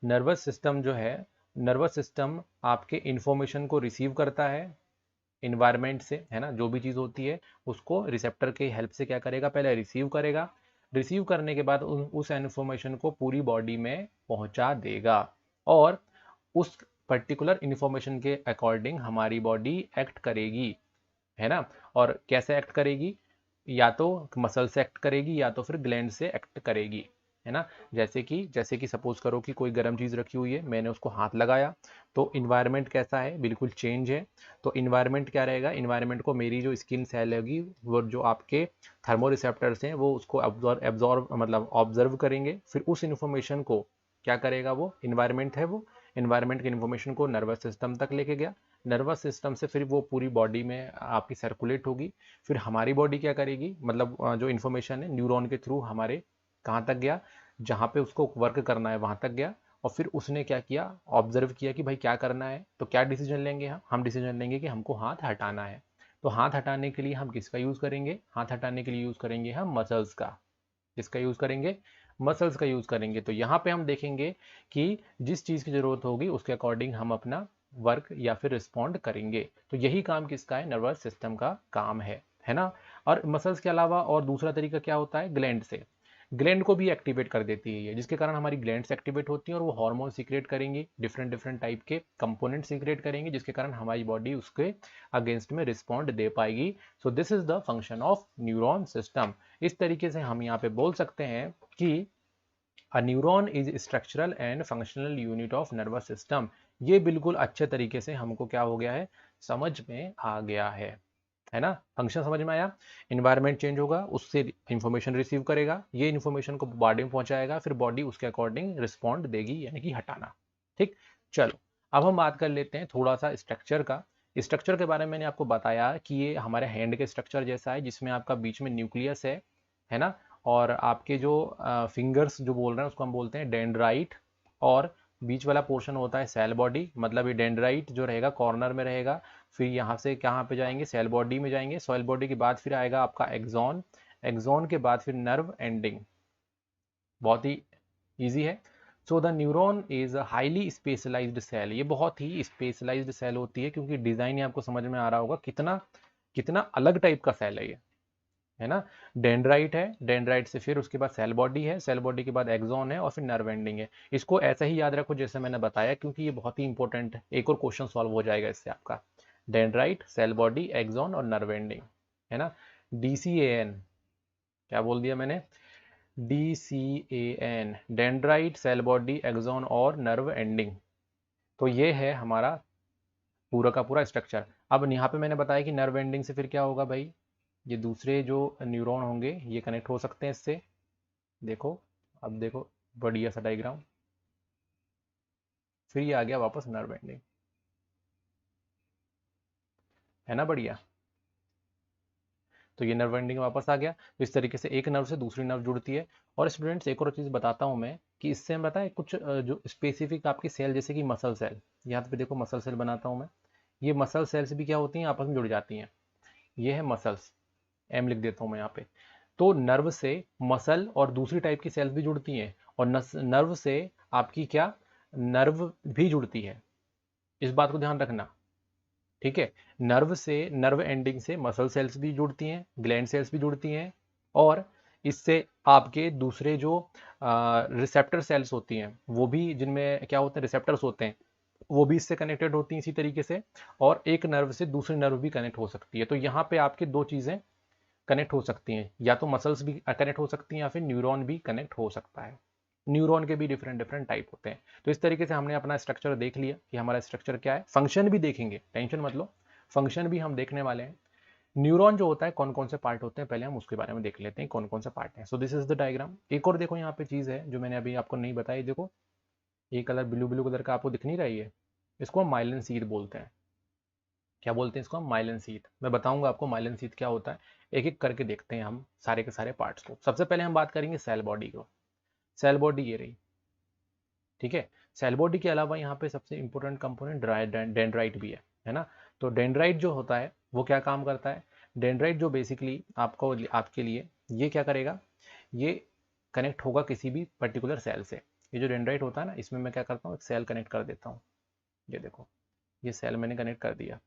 नर्वस सिस्टम जो है, नर्वस सिस्टम आपके इंफॉर्मेशन को रिसीव करता है इन्वायरमेंट से, है ना। जो भी चीज़ होती है उसको रिसेप्टर के हेल्प से क्या करेगा, पहले रिसीव करेगा। रिसीव करने के बाद उस इन्फॉर्मेशन को पूरी बॉडी में पहुंचा देगा, और उस पर्टिकुलर इन्फॉर्मेशन के अकॉर्डिंग हमारी बॉडी एक्ट करेगी, है ना। और कैसे एक्ट करेगी, या तो मसल से एक्ट करेगी या तो फिर ग्लैंड से एक्ट करेगी, है ना। जैसे कि सपोज करो कि कोई गर्म चीज़ रखी हुई है, मैंने उसको हाथ लगाया, तो इन्वायरमेंट कैसा है, बिल्कुल चेंज है। तो इन्वायरमेंट क्या रहेगा, इन्वायरमेंट को मेरी जो स्किन सेल होगी, वो जो आपके थर्मो रिसेप्टर्स हैं वो उसको एब्जॉर्ब मतलब ऑब्जर्व करेंगे, फिर उस इन्फॉर्मेशन को क्या करेगा, वो इन्वायरमेंट है, वो इन्वायरमेंट की इन्फॉर्मेशन को नर्वस सिस्टम तक लेके गया। नर्वस सिस्टम से फिर वो पूरी बॉडी में आपकी सर्कुलेट होगी। फिर हमारी बॉडी क्या करेगी, मतलब जो इन्फॉर्मेशन है न्यूरॉन के थ्रू हमारे कहाँ तक गया, जहाँ पे उसको वर्क करना है वहाँ तक गया। और फिर उसने क्या किया, ऑब्जर्व किया कि भाई क्या करना है, तो क्या डिसीजन लेंगे हम डिसीजन लेंगे कि हमको हाथ हटाना है। तो हाथ हटाने के लिए हम किसका यूज़ करेंगे, हाथ हटाने के लिए यूज़ करेंगे हम मसल्स का। किसका यूज़ करेंगे, मसल्स का यूज़ करेंगे। तो यहाँ पे हम देखेंगे कि जिस चीज़ की ज़रूरत होगी उसके अकॉर्डिंग हम अपना वर्क या फिर रिस्पॉन्ड करेंगे। तो यही काम किसका है, नर्वस सिस्टम का काम है ना। और मसल्स के अलावा और दूसरा तरीका क्या होता है, ग्लैंड से। ग्लैंड को भी एक्टिवेट कर देती है ये, जिसके कारण हमारी ग्लैंड्स एक्टिवेट होती हैं और वो हार्मोन सीक्रेट करेंगी, डिफरेंट डिफरेंट टाइप के कंपोनेंट सीक्रेट करेंगे, जिसके कारण हमारी बॉडी उसके अगेंस्ट में रिस्पॉन्ड दे पाएगी। So this is the function of neuron system. इस तरीके से हम यहाँ पे बोल सकते हैं कि अ neuron is structural and functional unit of nervous system. ये बिल्कुल अच्छे तरीके से हमको क्या हो गया है, समझ में आ गया है ना। फंक्शन समझ में आया। इन्वायरमेंट चेंज होगा, उससे इंफॉर्मेशन रिसीव करेगा, ये इंफॉर्मेशन को बॉडी में पहुंचाएगा, फिर बॉडी उसके अकॉर्डिंग रिस्पॉन्ड देगी, यानी कि हटाना। ठीक, चलो अब हम बात कर लेते हैं थोड़ा सा स्ट्रक्चर का। स्ट्रक्चर के बारे में मैंने आपको बताया कि ये हमारे हैंड के स्ट्रक्चर जैसा है, जिसमें आपका बीच में न्यूक्लियस है ना। और आपके जो फिंगर्स जो बोल रहे हैं उसको हम बोलते हैं डेंड्राइट, और बीच वाला पोर्शन होता है सेल बॉडी, मतलब ये डेंड्राइट जो रहेगा कॉर्नर में रहेगा। फिर यहाँ से कहाँ पे जाएंगे, सेल बॉडी में जाएंगे। सेल बॉडी के बाद फिर आएगा आपका एक्सॉन, एक्सॉन के बाद फिर नर्व एंडिंग। बहुत ही ईजी है। So the neuron is a highly specialised cell, ये बहुत ही स्पेशलाइज्ड सेल होती है, क्योंकि डिजाइन ही आपको समझ में आ रहा होगा कितना कितना अलग टाइप का सेल है ये, है ना। डेंड्राइट है, डेंड्राइट से फिर उसके बाद सेल बॉडी है, सेल बॉडी के बाद एक्सॉन है और फिर नर्व एंडिंग है। इसको ऐसा ही याद रखो जैसे मैंने बताया, क्योंकि ये बहुत ही इंपॉर्टेंट है। एक और क्वेश्चन सॉल्व हो जाएगा इससे आपका। डेंड्राइट, सेल बॉडी, एक्सॉन और नर्व एंडिंग, है ना। DCAN, क्या बोल दिया मैंने, DCAN, dendrite, cell body, axon और नर्व एंडिंग। तो ये है हमारा पूरा का पूरा स्ट्रक्चर। अब यहाँ पे मैंने बताया कि नर्व एंडिंग से फिर क्या होगा भाई, ये दूसरे जो न्यूरॉन होंगे ये कनेक्ट हो सकते हैं इससे। देखो, अब देखो बढ़िया सा डायग्राम, फिर ये आ गया वापस नर्व एंडिंग, है ना बढ़िया। तो ये नर्व एंडिंग वापस आ गया। तो इस तरीके से एक नर्व से दूसरी नर्व जुड़ती है। और स्टूडेंट्स एक और चीज़ बताता हूँ मैं, कि इससे हम बताएं कुछ जो स्पेसिफिक आपकी सेल, जैसे कि मसल सेल, यहाँ पे देखो मसल सेल बनाता हूँ मैं। ये मसल सेल्स भी क्या होती हैं, आपस में जुड़ जाती हैं। ये है मसल्स, एम लिख देता हूँ मैं यहाँ पे। तो नर्व से मसल और दूसरी टाइप की सेल्स भी जुड़ती हैं, और नर्व से आपकी क्या, नर्व भी जुड़ती है। इस बात को ध्यान रखना, ठीक है। नर्व से, नर्व एंडिंग से मसल सेल्स भी जुड़ती हैं, ग्लैंड सेल्स भी जुड़ती हैं, और इससे आपके दूसरे जो रिसेप्टर सेल्स होती हैं वो भी, जिनमें क्या होते हैं, रिसेप्टर्स होते हैं, वो भी इससे कनेक्टेड होती हैं इसी तरीके से। और एक नर्व से दूसरी नर्व भी कनेक्ट हो सकती है। तो यहाँ पे आपके दो चीज़ें कनेक्ट हो सकती हैं, या तो मसल्स भी कनेक्ट हो सकती हैं या फिर न्यूरॉन भी कनेक्ट हो सकता है। न्यूरॉन के भी डिफरेंट डिफरेंट टाइप होते हैं। तो इस तरीके से हमने अपना स्ट्रक्चर देख लिया कि हमारा स्ट्रक्चर क्या है। फंक्शन भी देखेंगे, टेंशन मत लो, फंक्शन भी हम देखने वाले हैं। न्यूरॉन जो होता है कौन कौन से पार्ट होते हैं, पहले हम उसके बारे में देख लेते हैं कौन कौन से पार्ट हैं। So this is the diagram. एक और देखो यहाँ पे चीज़ है जो मैंने अभी आपको नहीं बताई। देखो ये कलर ब्लू ब्लू कलर का आपको दिख नहीं रही है, इसको हम माइलिन शीथ बोलते हैं। क्या बोलते हैं इसको हम, माइलिन शीथ। मैं बताऊंगा आपको माइलिन शीथ क्या होता है। एक एक करके देखते हैं हम सारे के सारे पार्ट्स को। सबसे पहले हम बात करेंगे सेल बॉडी को। सेल बॉडी ये रही, ठीक है। सेल बॉडी के अलावा यहाँ पे सबसे इंपॉर्टेंट कंपोनेंट डेंड्राइट भी है ना। तो डेंड्राइट जो होता है वो क्या काम करता है, डेंड्राइट जो बेसिकली आपको, आपके लिए ये क्या करेगा, ये कनेक्ट होगा किसी भी पर्टिकुलर सेल से। ये जो डेंड्राइट होता है ना, इसमें मैं क्या करता हूँ, एक सेल कनेक्ट कर देता हूँ। ये देखो, ये सेल मैंने कनेक्ट कर दिया।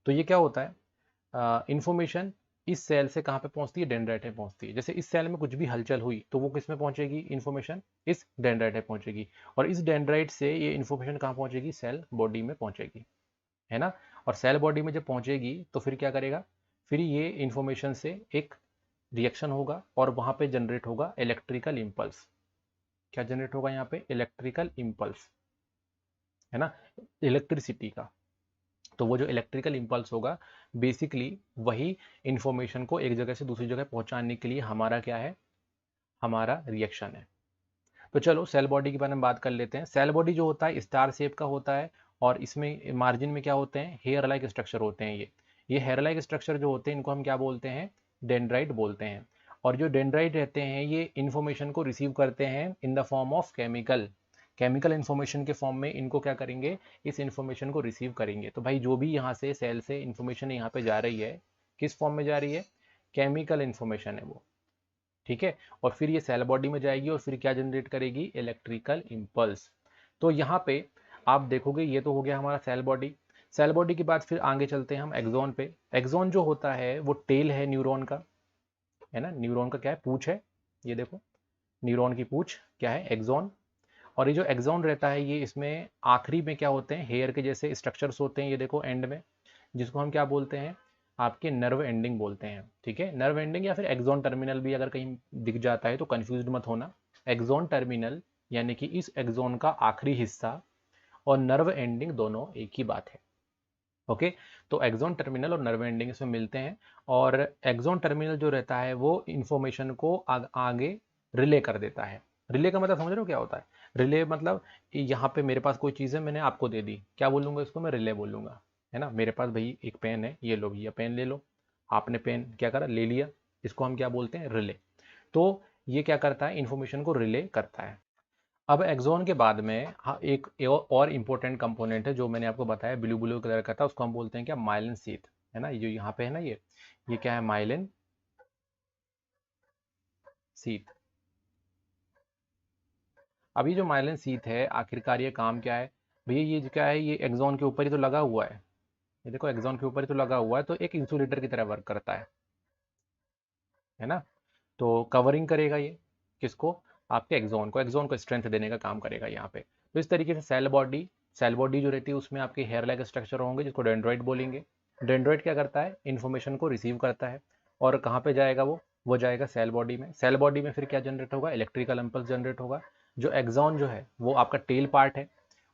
तो ये क्या होता है, इंफॉर्मेशन इस सेल से कहाँ पे पहुंचती है, डेंड्राइट में पहुंचती है। जैसे इस सेल में कुछ भी हलचल हुई तो वो किस में पहुंचेगी, इंफॉर्मेशन इस डेंड्राइट में पहुंचेगी, और इस डेंड्राइट से ये इंफॉर्मेशन कहाँ पहुंचेगी, सेल बॉडी में पहुंचेगी, है ना। और सेल बॉडी में जब पहुंचेगी तो फिर क्या करेगा, फिर ये इंफॉर्मेशन से एक रिएक्शन होगा और वहां पे जनरेट होगा इलेक्ट्रिकल इम्पल्स। क्या जनरेट होगा यहाँ पे, इलेक्ट्रिकल इम्पल्स, है ना, इलेक्ट्रिसिटी का। तो वो जो इलेक्ट्रिकल इम्पल्स होगा, बेसिकली वही इंफॉर्मेशन को एक जगह से दूसरी जगह पहुंचाने के लिए हमारा क्या है, हमारा रिएक्शन है। तो चलो सेल बॉडी के बारे में बात कर लेते हैं। सेल बॉडी जो होता है स्टार शेप का होता है, और इसमें मार्जिन में क्या होते हैं, हेयर लाइक स्ट्रक्चर होते हैं। ये हेयर लाइक स्ट्रक्चर जो होते हैं इनको हम क्या बोलते हैं, डेंड्राइट बोलते हैं। और जो डेंड्राइट रहते हैं ये इंफॉर्मेशन को रिसीव करते हैं in the form of chemical, chemical information के फॉर्म में इनको क्या करेंगे, इस इन्फॉर्मेशन को रिसीव करेंगे। तो भाई जो भी यहाँ से सेल से इन्फॉर्मेशन यहाँ पे जा रही है, किस फॉर्म में जा रही है, केमिकल इन्फॉर्मेशन है वो, ठीक है। और फिर ये सेल बॉडी में जाएगी और फिर क्या जनरेट करेगी, इलेक्ट्रिकल इम्पल्स। तो यहाँ पे आप देखोगे ये तो हो गया हमारा सेल बॉडी। सेल बॉडी के बाद फिर आगे चलते हैं हम एक्सॉन पे। एक्सॉन जो होता है वो टेल है न्यूरॉन का, है ना। न्यूरॉन का क्या है, पूंछ है। ये देखो न्यूरॉन की पूंछ क्या है, एक्सॉन। और ये जो एक्सॉन रहता है ये, इसमें आखिरी में क्या होते हैं, हेयर के जैसे स्ट्रक्चर्स होते हैं, ये देखो एंड में, जिसको हम क्या बोलते हैं, आपके नर्व एंडिंग बोलते हैं, ठीक है। नर्व एंडिंग या फिर एक्सॉन टर्मिनल भी अगर कहीं दिख जाता है तो कंफ्यूज मत होना। एक्सॉन टर्मिनल यानी कि इस एक्सॉन का आखिरी हिस्सा, और नर्व एंडिंग दोनों एक ही बात है, ओके। तो एक्सॉन टर्मिनल और नर्व एंडिंग इसमें मिलते हैं। और एक्सॉन टर्मिनल जो रहता है वो इंफॉर्मेशन को आगे रिले कर देता है। रिले का मतलब समझ रहे हो क्या होता है, रिले मतलब यहाँ पे मेरे पास कोई चीज़ है मैंने आपको दे दी, क्या बोलूँगा इसको मैं, रिले बोलूँगा, है ना। मेरे पास भाई एक पेन है, ये लो भैया पेन ले लो, आपने पेन क्या करा, ले लिया, इसको हम क्या बोलते हैं, रिले। तो ये क्या करता है, इंफॉर्मेशन को रिले करता है। अब एक्सॉन के बाद में हाँ एक और इम्पोर्टेंट कंपोनेंट है जो मैंने आपको बताया ब्लू ब्लू कलर का था, उसको हम बोलते हैं क्या, माइलिन शीथ, है ना। ये जो यहाँ पे है ना, ये क्या है, माइलिन शीथ। अभी जो माइलिन शीथ है आखिरकार ये काम क्या है भैया, ये जो क्या है, ये एक्सॉन के ऊपर ही तो लगा हुआ है। ये देखो एक्सॉन के ऊपर ही तो लगा हुआ है, तो एक इंसुलेटर की तरह वर्क करता है ना। तो कवरिंग करेगा ये किसको, आपके एक्सॉन को स्ट्रेंथ देने का काम करेगा यहाँ पे। तो इस तरीके से सेल बॉडी जो रहती है उसमें आपके हेयर लाइक स्ट्रक्चर होंगे जिसको डेंड्राइट बोलेंगे। डेंड्राइट क्या करता है, इन्फॉर्मेशन को रिसीव करता है और कहाँ पे जाएगा वो जाएगा सेल बॉडी में। सेल बॉडी में फिर क्या जनरेट होगा, इलेक्ट्रिकल इम्पल्स जनरेट होगा। जो एक्सॉन जो है वो आपका टेल पार्ट है,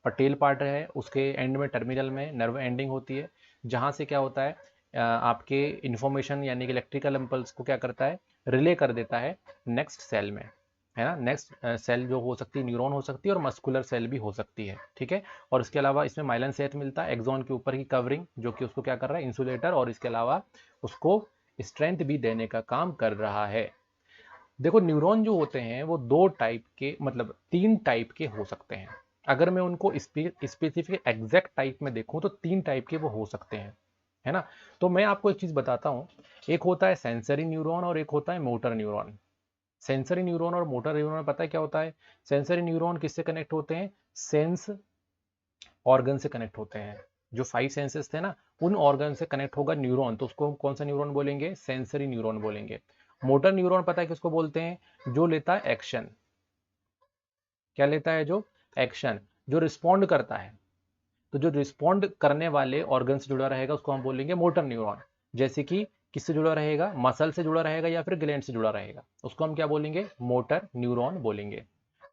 और टेल पार्ट है उसके एंड में टर्मिनल में नर्व एंडिंग होती है, जहाँ से क्या होता है आपके इन्फॉर्मेशन यानी कि इलेक्ट्रिकल इम्पल्स को क्या करता है, रिले कर देता है नेक्स्ट सेल में, है ना। नेक्स्ट सेल जो हो सकती है न्यूरॉन हो सकती है और मस्कुलर सेल भी हो सकती है, ठीक है। और इसके अलावा इसमें माइलिन शीथ मिलता है, एक्सॉन के ऊपर की कवरिंग जो कि उसको क्या कर रहा है, इंसुलेटर, और इसके अलावा उसको स्ट्रेंथ भी देने का काम कर रहा है। देखो न्यूरॉन जो होते हैं वो दो टाइप के, मतलब तीन टाइप के हो सकते हैं। अगर मैं उनको स्पेसिफिक एग्जैक्ट टाइप में देखूं तो तीन टाइप के वो हो सकते हैं, है ना। तो मैं आपको एक चीज बताता हूं, एक होता है सेंसरी न्यूरॉन और एक होता है मोटर न्यूरॉन। सेंसरी न्यूरॉन और मोटर न्यूरॉन पता है क्या होता है। सेंसरी न्यूरॉन किससे कनेक्ट होते हैं, सेंस ऑर्गन से कनेक्ट होते हैं। जो 5 सेंसेस थे ना, उन ऑर्गन से कनेक्ट होगा न्यूरॉन, तो उसको कौन सा न्यूरॉन बोलेंगे, सेंसरी न्यूरॉन बोलेंगे। मोटर न्यूरॉन पता है किसको बोलते हैं, जो लेता है एक्शन। क्या लेता है, जो एक्शन, जो रिस्पॉन्ड करता है। तो जो रिस्पॉन्ड करने वाले ऑर्गन से जुड़ा रहेगा उसको हम बोलेंगे मोटर न्यूरॉन। जैसे कि किससे जुड़ा रहेगा, मसल से जुड़ा रहेगा या फिर ग्लैंड से जुड़ा रहेगा, उसको हम क्या बोलेंगे, मोटर न्यूरॉन बोलेंगे।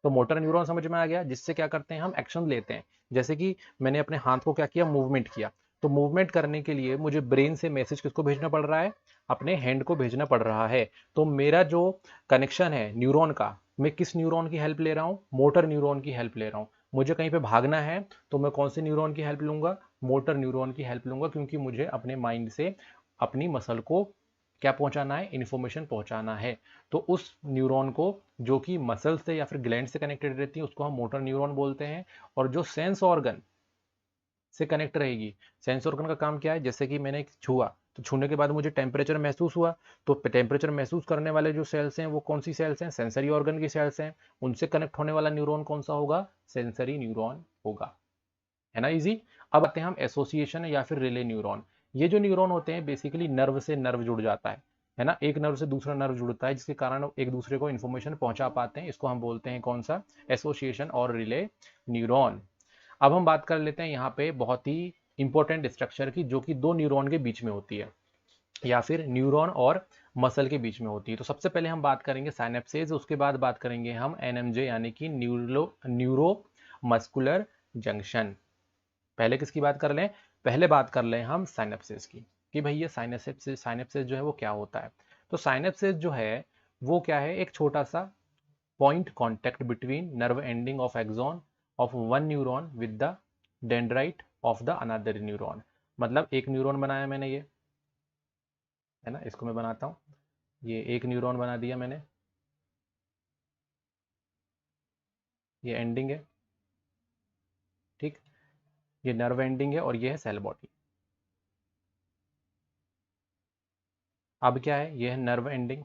तो मोटर न्यूरॉन समझ में आ गया, जिससे क्या करते हैं, हम एक्शन लेते हैं। जैसे कि मैंने अपने हाथ को क्या किया, मूवमेंट किया, तो मूवमेंट करने के लिए मुझे ब्रेन से मैसेज किसको भेजना पड़ रहा है, अपने हैंड को भेजना पड़ रहा है। तो मेरा जो कनेक्शन है न्यूरॉन का, मैं किस न्यूरॉन की हेल्प ले रहा हूँ, मोटर न्यूरॉन की हेल्प ले रहा हूँ। मुझे कहीं पे भागना है तो मैं कौन से न्यूरॉन की हेल्प लूंगा, मोटर न्यूरॉन की हेल्प लूंगा, क्योंकि मुझे अपने माइंड से अपनी मसल को क्या पहुंचाना है, इन्फॉर्मेशन पहुंचाना है। तो उस न्यूरॉन को जो कि मसल से या फिर ग्लैंड से कनेक्टेड रहती है उसको हम मोटर न्यूरॉन बोलते हैं। और जो सेंस ऑर्गन से कनेक्ट रहेगी, सेंस ऑर्गन का काम क्या है, जैसे कि मैंने छुआ, तो छूने के बाद मुझे टेम्परेचर महसूस हुआ, तो टेम्परेचर महसूस करने वाले जो सेल्स हैं वो कौन सी सेल्स हैं, सेंसरी ऑर्गन की सेल्स हैं। उनसे कनेक्ट होने वाला न्यूरॉन कौन सा होगा, सेंसरी न्यूरॉन होगा, है ना, इजी। अब आते हैं हम एसोसिएशन या फिर रिले न्यूरॉन। ये जो न्यूरॉन होते हैं बेसिकली नर्व से नर्व जुड़ जाता है ना, एक नर्व से दूसरा नर्व जुड़ता है जिसके कारण एक दूसरे को इन्फॉर्मेशन पहुंचा पाते हैं, इसको हम बोलते हैं कौन सा, एसोसिएशन और रिले न्यूरॉन। अब हम बात कर लेते हैं यहाँ पे बहुत ही इंपॉर्टेंट स्ट्रक्चर की, जो कि दो न्यूरॉन के बीच में होती है या फिर न्यूरॉन और मसल के बीच में होती है। तो सबसे पहले हम बात करेंगे साइनेप्सेज, उसके बाद बात करेंगे हम एनएमजे यानी कि न्यूरो मस्कुलर जंक्शन। पहले किसकी बात कर लें, पहले बात कर लें हम साइनेप्सेज की, कि भाई ये साइनेप्सेज जो है वो क्या होता है। तो साइनेप्सेज जो है वो क्या है, एक छोटा सा point contact between nerve ending of axon of one neuron with the dendrite of the another neuron. मतलब एक न्यूरॉन बनाया मैंने, ये है ना, इसको मैं बनाता हूँ, ये एक न्यूरॉन बना दिया मैंने, ये एंडिंग है, ठीक, ये नर्व एंडिंग है और ये है सेल बॉडी। अब क्या है, ये है नर्व एंडिंग।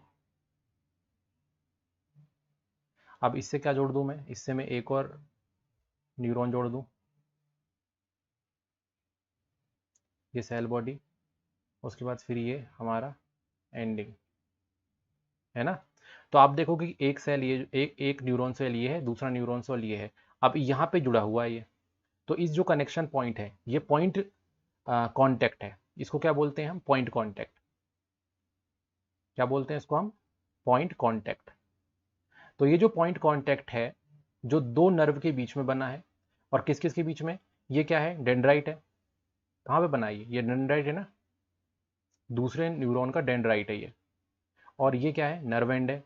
अब इससे क्या जोड़ दूं मैं, इससे मैं एक और न्यूरॉन जोड़ दूं, ये सेल बॉडी, उसके बाद फिर ये हमारा एंडिंग, है ना। तो आप देखो कि एक सेल ये एक एक न्यूरॉन सेल ये है, दूसरा न्यूरॉन सेल ये है। अब यहाँ पे जुड़ा हुआ है ये, तो इस जो कनेक्शन पॉइंट है ये पॉइंट कांटेक्ट है, इसको क्या बोलते हैं हम, पॉइंट कांटेक्ट। क्या बोलते हैं इसको हम, पॉइंट कांटेक्ट। तो ये जो पॉइंट कांटेक्ट है जो दो नर्व के बीच में बना है, और किस किस के बीच में, ये क्या है, डेंड्राइट है। कहाँ पे बना है ये डेंड्राइट है ना, दूसरे न्यूरॉन का डेंड्राइट है ये। और ये क्या है, नर्व एंड है।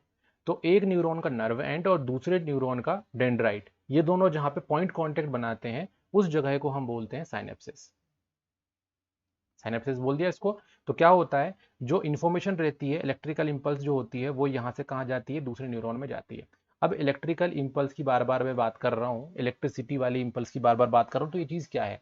तो एक न्यूरॉन का नर्व एंड और दूसरे न्यूरॉन का डेंड्राइट, ये दोनों जहां पे पॉइंट कांटेक्ट बनाते हैं उस जगह को हम बोलते हैं साइनेप्सिस। साइनेप्सिस बोल दिया इसको। तो क्या होता है, जो इन्फॉर्मेशन रहती है, इलेक्ट्रिकल इंपल्स जो होती है वो यहाँ से कहाँ जाती है, दूसरे न्यूरॉन में जाती है। अब इलेक्ट्रिकल इम्पल्स की बार बार मैं बात कर रहा हूँ, इलेक्ट्रिसिटी वाली इम्पल्स की बार बार बात कर रहा हूँ, तो ये चीज़ क्या है?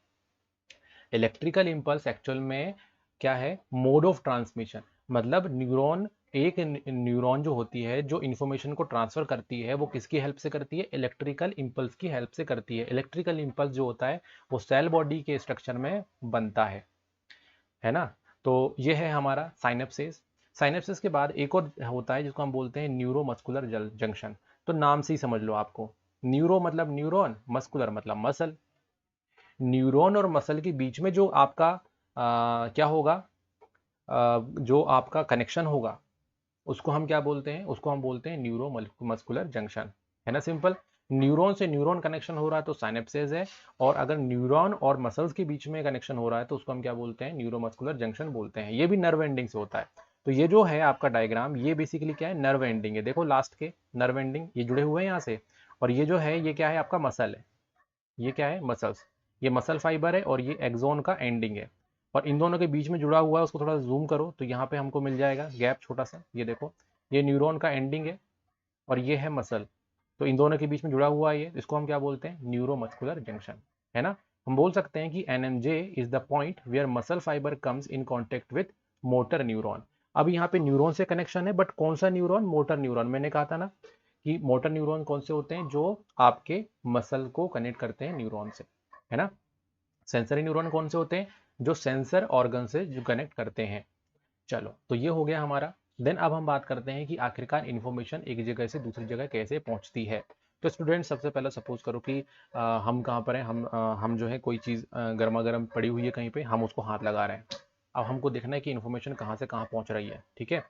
इलेक्ट्रिकल इम्पल्स एक्चुअल में क्या है? Mode of transmission. मतलब न्यूरॉन, एक न्यूरॉन जो होती है, जो इन्फॉर्मेशन को ट्रांसफर करती है, वो किसकी हेल्प से करती है? इलेक्ट्रिकल इम्पल्स की हेल्प से करती है। इलेक्ट्रिकल इम्पल्स जो होता है वो सेल बॉडी के स्ट्रक्चर में बनता है ना? तो ये है हमारा साइनेप्सिस। साइनेप्सिस के बाद एक और होता है जिसको हम बोलते हैं न्यूरोमस्कुलर जंक्शन। तो नाम से ही समझ लो आपको, न्यूरो मतलब न्यूरॉन, मस्कुलर मतलब मसल। न्यूरॉन और मसल के बीच में जो आपका क्या होगा, जो आपका कनेक्शन होगा, उसको हम क्या बोलते हैं? उसको हम बोलते हैं न्यूरो मस्कुलर जंक्शन। है ना सिंपल? न्यूरॉन से न्यूरॉन कनेक्शन हो रहा है तो साइनेप्सिस है, और अगर न्यूरॉन और मसल्स के बीच में कनेक्शन हो रहा है तो उसको हम क्या बोलते हैं? न्यूरोमस्कुलर जंक्शन बोलते हैं। ये भी नर्व एंडिंग से होता है। तो ये जो है आपका डायग्राम, ये बेसिकली क्या है? नर्व एंडिंग है। देखो लास्ट के नर्व एंडिंग ये जुड़े हुए हैं यहाँ से, और ये जो है ये क्या है? आपका मसल है। ये क्या है? मसल्स। ये मसल फाइबर है और ये एक्सोन का एंडिंग है, और इन दोनों के बीच में जुड़ा हुआ है। उसको थोड़ा जूम करो तो यहाँ पे हमको मिल जाएगा गैप छोटा सा, ये देखो, ये न्यूरॉन का एंडिंग है और ये है मसल। तो इन दोनों के बीच में जुड़ा हुआ है ये, इसको हम क्या बोलते हैं? Neuromuscular junction. है ना? हम बोल सकते हैं कि NMJ is the point where muscle fibre comes in contact with motor neuron. अब यहाँ पे न्यूरॉन से कनेक्शन है, बट कौन सा न्यूरॉन? Motor neuron. मैंने कहा था ना कि मोटर न्यूरॉन कौन से होते हैं? जो आपके मसल को कनेक्ट करते हैं न्यूरॉन से। है ना? सेंसरी न्यूरॉन कौन से होते हैं? जो सेंसर ऑर्गन से जो कनेक्ट करते हैं। चलो, तो ये हो गया हमारा। देन अब हम बात करते हैं कि आखिरकार इन्फॉर्मेशन एक जगह से दूसरी जगह कैसे पहुंचती है। तो स्टूडेंट, सबसे पहले सपोज करो कि हम कहाँ पर हैं, हम जो है कोई चीज़ गर्मा गर्म पड़ी हुई है कहीं पे, हम उसको हाथ लगा रहे हैं। अब हमको देखना है कि इन्फॉर्मेशन कहाँ से कहाँ पहुंच रही है। ठीक है?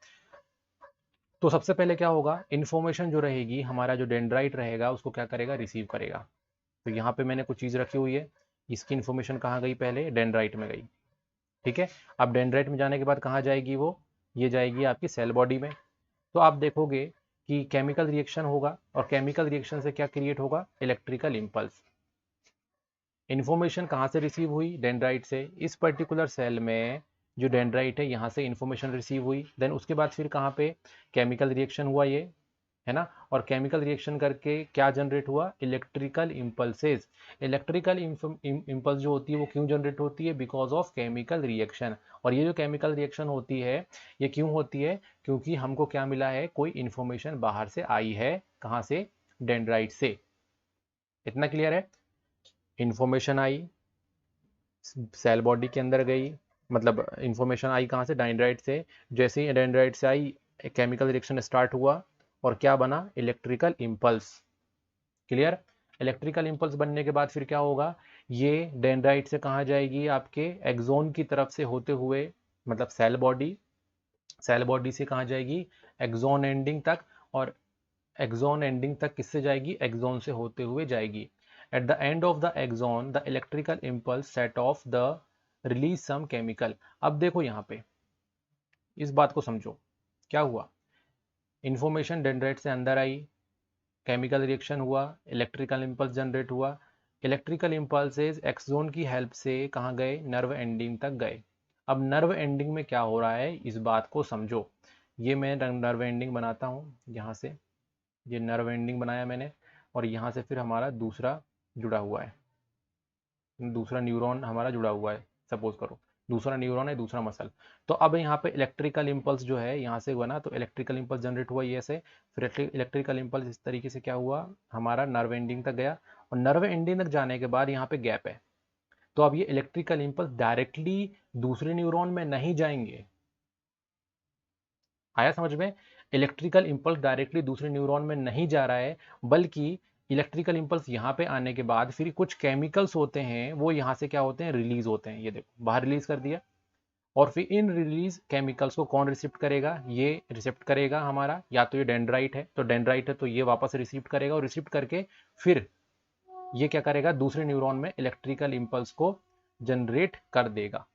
तो सबसे पहले क्या होगा? इन्फॉर्मेशन जो रहेगी, हमारा जो डेंड्राइट रहेगा उसको क्या करेगा? रिसीव करेगा। तो यहाँ पे मैंने कुछ चीज़ रखी हुई है, इसकी इन्फॉर्मेशन कहाँ गई? पहले डेंड्राइट में गई। ठीक है? अब डेंड्राइट में जाने के बाद कहाँ जाएगी वो? ये जाएगी आपकी सेल बॉडी में। तो आप देखोगे कि केमिकल रिएक्शन होगा, और केमिकल रिएक्शन से क्या क्रिएट होगा? Electrical impulse. इन्फॉर्मेशन कहाँ से रिसीव हुई? डेंड्राइट से। इस पर्टिकुलर सेल में जो डेंड्राइट है, यहाँ से इन्फॉर्मेशन रिसीव हुई। देन उसके बाद फिर कहाँ पे केमिकल रिएक्शन हुआ ये, है ना? और केमिकल रिएक्शन करके क्या जनरेट हुआ? Electrical impulses. इलेक्ट्रिकल इम्पल्स जो होती है वो क्यों जनरेट होती है? Because of chemical reaction. और ये जो केमिकल रिएक्शन होती है, ये क्यों होती है? क्योंकि हमको क्या मिला है? कोई इन्फॉर्मेशन बाहर से आई है। कहाँ से? डेंड्राइट से। इतना क्लियर है? इन्फॉर्मेशन आई, सेल बॉडी के अंदर गई, मतलब इंफॉर्मेशन आई कहाँ से? डेंड्राइट से। जैसे ही डेंड्राइट से आई, केमिकल रिएक्शन स्टार्ट हुआ, और क्या बना? Electrical impulse. Clear? Electrical impulse बनने के बाद फिर क्या होगा? ये डेंड्राइट से कहाँ जाएगी? आपके एक्सोन की तरफ से होते हुए, मतलब सेल बॉडी, सेल बॉडी से कहाँ जाएगी? एक्सोन एंडिंग तक। और एक्सोन एंडिंग तक किससे जाएगी? एक्सोन से होते हुए जाएगी। At the end of the axon the electrical impulse set off the release some chemical. अब देखो यहाँ पे इस बात को समझो, क्या हुआ? इंफॉर्मेशन डेंड्राइट से अंदर आई, केमिकल रिएक्शन हुआ, इलेक्ट्रिकल इम्पल्स जनरेट हुआ। इलेक्ट्रिकल इम्पल्सेस एक्सोन की हेल्प से कहाँ गए? नर्व एंडिंग तक गए। अब नर्व एंडिंग में क्या हो रहा है, इस बात को समझो। ये मैं नर्व एंडिंग बनाता हूँ यहाँ से, ये नर्व एंडिंग बनाया मैंने, और यहाँ से फिर हमारा दूसरा जुड़ा हुआ है, दूसरा न्यूरॉन हमारा जुड़ा हुआ है, सपोज करो दूसरा न्यूरॉन है, दूसरा मसल। तो अब यहाँ पे इलेक्ट्रिकल इम्पल्स जो है यहाँ से बना, तो इलेक्ट्रिकल इम्पल्स जनरेट हुआ ये से, फिर इलेक्ट्रिकल इम्पल्स इस तरीके से क्या हुआ? हमारा नर्व एंडिंग तक गया, और नर्व एंडिंग तक जाने के बाद यहाँ पे गैप है। तो अब ये इलेक्ट्रिकल इम्पल्स डायरेक्टली दूसरे न्यूरॉन में नहीं जाएंगे। आया समझ में? इलेक्ट्रिकल इम्पल्स डायरेक्टली दूसरे न्यूरॉन में नहीं जा रहा है, बल्कि इलेक्ट्रिकल इम्पल्स यहाँ पे आने के बाद फिर कुछ केमिकल्स होते हैं, वो यहाँ से क्या होते हैं? रिलीज होते हैं। ये देखो बाहर रिलीज कर दिया, और फिर इन रिलीज केमिकल्स को कौन रिसिप्ट करेगा? ये रिसिप्ट करेगा हमारा, या तो ये डेंड्राइट है, तो डेंड्राइट है तो ये वापस रिसिप्ट करेगा, और रिसिप्ट करके फिर ये क्या करेगा? दूसरे न्यूरॉन में इलेक्ट्रिकल इम्पल्स को जनरेट कर देगा।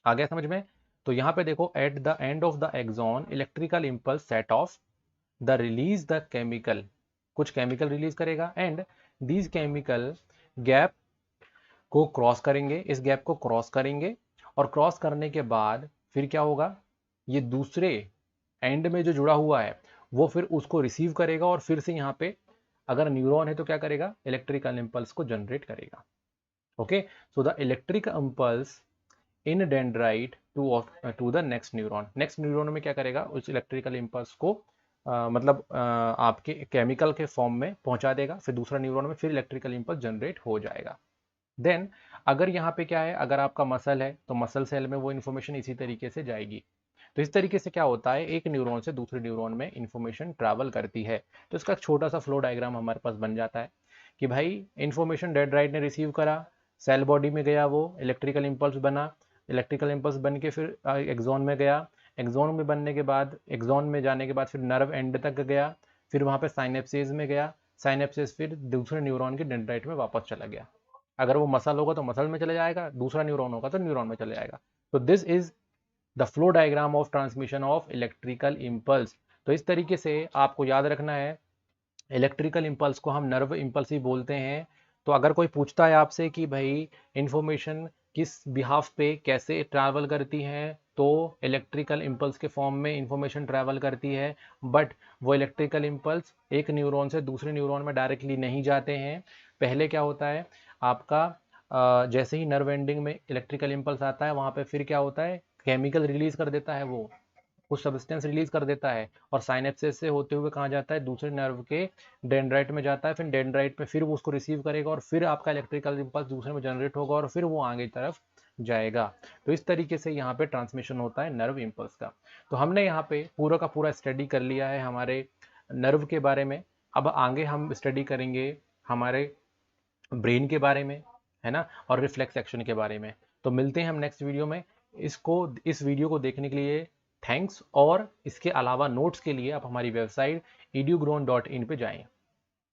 आ गया समझ में? तो यहाँ पे देखो, at the end of the axon electrical impulse set off the release the chemical, कुछ केमिकल रिलीज करेगा, एंड दीज केमिकल गैप को क्रॉस करेंगे, इस गैप को क्रॉस करेंगे, और क्रॉस करने के बाद फिर क्या होगा? ये दूसरे एंड में जो जुड़ा हुआ है वो फिर उसको रिसीव करेगा और फिर से यहाँ पे अगर न्यूरॉन है तो क्या करेगा, इलेक्ट्रिकल इम्पल्स को जनरेट करेगा। Okay, so the electric impulse in dendrite to the next neuron, next neuron में क्या करेगा, उस इलेक्ट्रिकल इम्पल्स को आपके केमिकल के फॉर्म में पहुंचा देगा, फिर दूसरा न्यूरॉन में फिर इलेक्ट्रिकल इम्पल्स जनरेट हो जाएगा। देन अगर यहाँ पे क्या है, अगर आपका मसल है तो मसल सेल में वो इन्फॉर्मेशन इसी तरीके से जाएगी। तो इस तरीके से क्या होता है, एक न्यूरॉन से दूसरे न्यूरॉन में इंफॉर्मेशन ट्रैवल करती है। तो इसका एक छोटा सा फ्लो डायग्राम हमारे पास बन जाता है कि भाई इंफॉर्मेशन डेंड्राइट ने रिसीव करा, सेल बॉडी में गया, वो इलेक्ट्रिकल इम्पल्स बना, इलेक्ट्रिकल इम्पल्स बन के फिर एक्सॉन में गया, एक्सॉन में बनने के बाद, एक्सॉन में जाने के बाद फिर नर्व एंड तक गया, फिर वहाँ पे साइनेप्सिस में गया, साइनेप्सिस फिर दूसरे न्यूरॉन के डेंड्राइट में वापस चला गया। अगर वो मसल होगा तो मसल में चले जाएगा, दूसरा न्यूरॉन होगा तो न्यूरॉन में चले जाएगा। तो this is the flow diagram of transmission of electrical impulse. तो इस तरीके से आपको याद रखना है, इलेक्ट्रिकल इम्पल्स को हम नर्व इम्पल्स ही बोलते हैं। तो अगर कोई पूछता है आपसे कि भाई इंफॉर्मेशन किस बिहाफ पे कैसे ट्रैवल करती है, तो इलेक्ट्रिकल इम्पल्स के फॉर्म में इंफॉर्मेशन ट्रैवल करती है, बट वो इलेक्ट्रिकल इम्पल्स एक न्यूरॉन से दूसरे न्यूरॉन में डायरेक्टली नहीं जाते हैं। पहले क्या होता है आपका, जैसे ही नर्व एंडिंग में इलेक्ट्रिकल इम्पल्स आता है, वहाँ पे फिर क्या होता है, केमिकल रिलीज कर देता है, वो कुछ सब्सटेंस रिलीज कर देता है, और साइनेप्सिस से होते हुए कहाँ जाता है, दूसरे नर्व के डेंड्राइट में जाता है, फिर डेंड्राइट में फिर वो उसको रिसीव करेगा और फिर आपका इलेक्ट्रिकल इम्पल्स दूसरे में जनरेट होगा और फिर वो आगे तरफ जाएगा। तो इस तरीके से यहाँ पे ट्रांसमिशन होता है नर्व इम्पल्स का। तो हमने यहाँ पे पूरा का पूरा स्टडी कर लिया है हमारे नर्व के बारे में। अब आगे हम स्टडी करेंगे हमारे ब्रेन के बारे में, है ना, और रिफ्लेक्स एक्शन के बारे में। तो मिलते हैं हम नेक्स्ट वीडियो में। इस वीडियो को देखने के लिए थैंक्स, और इसके अलावा नोट्स के लिए आप हमारी वेबसाइट edugrown.in पे जाएं।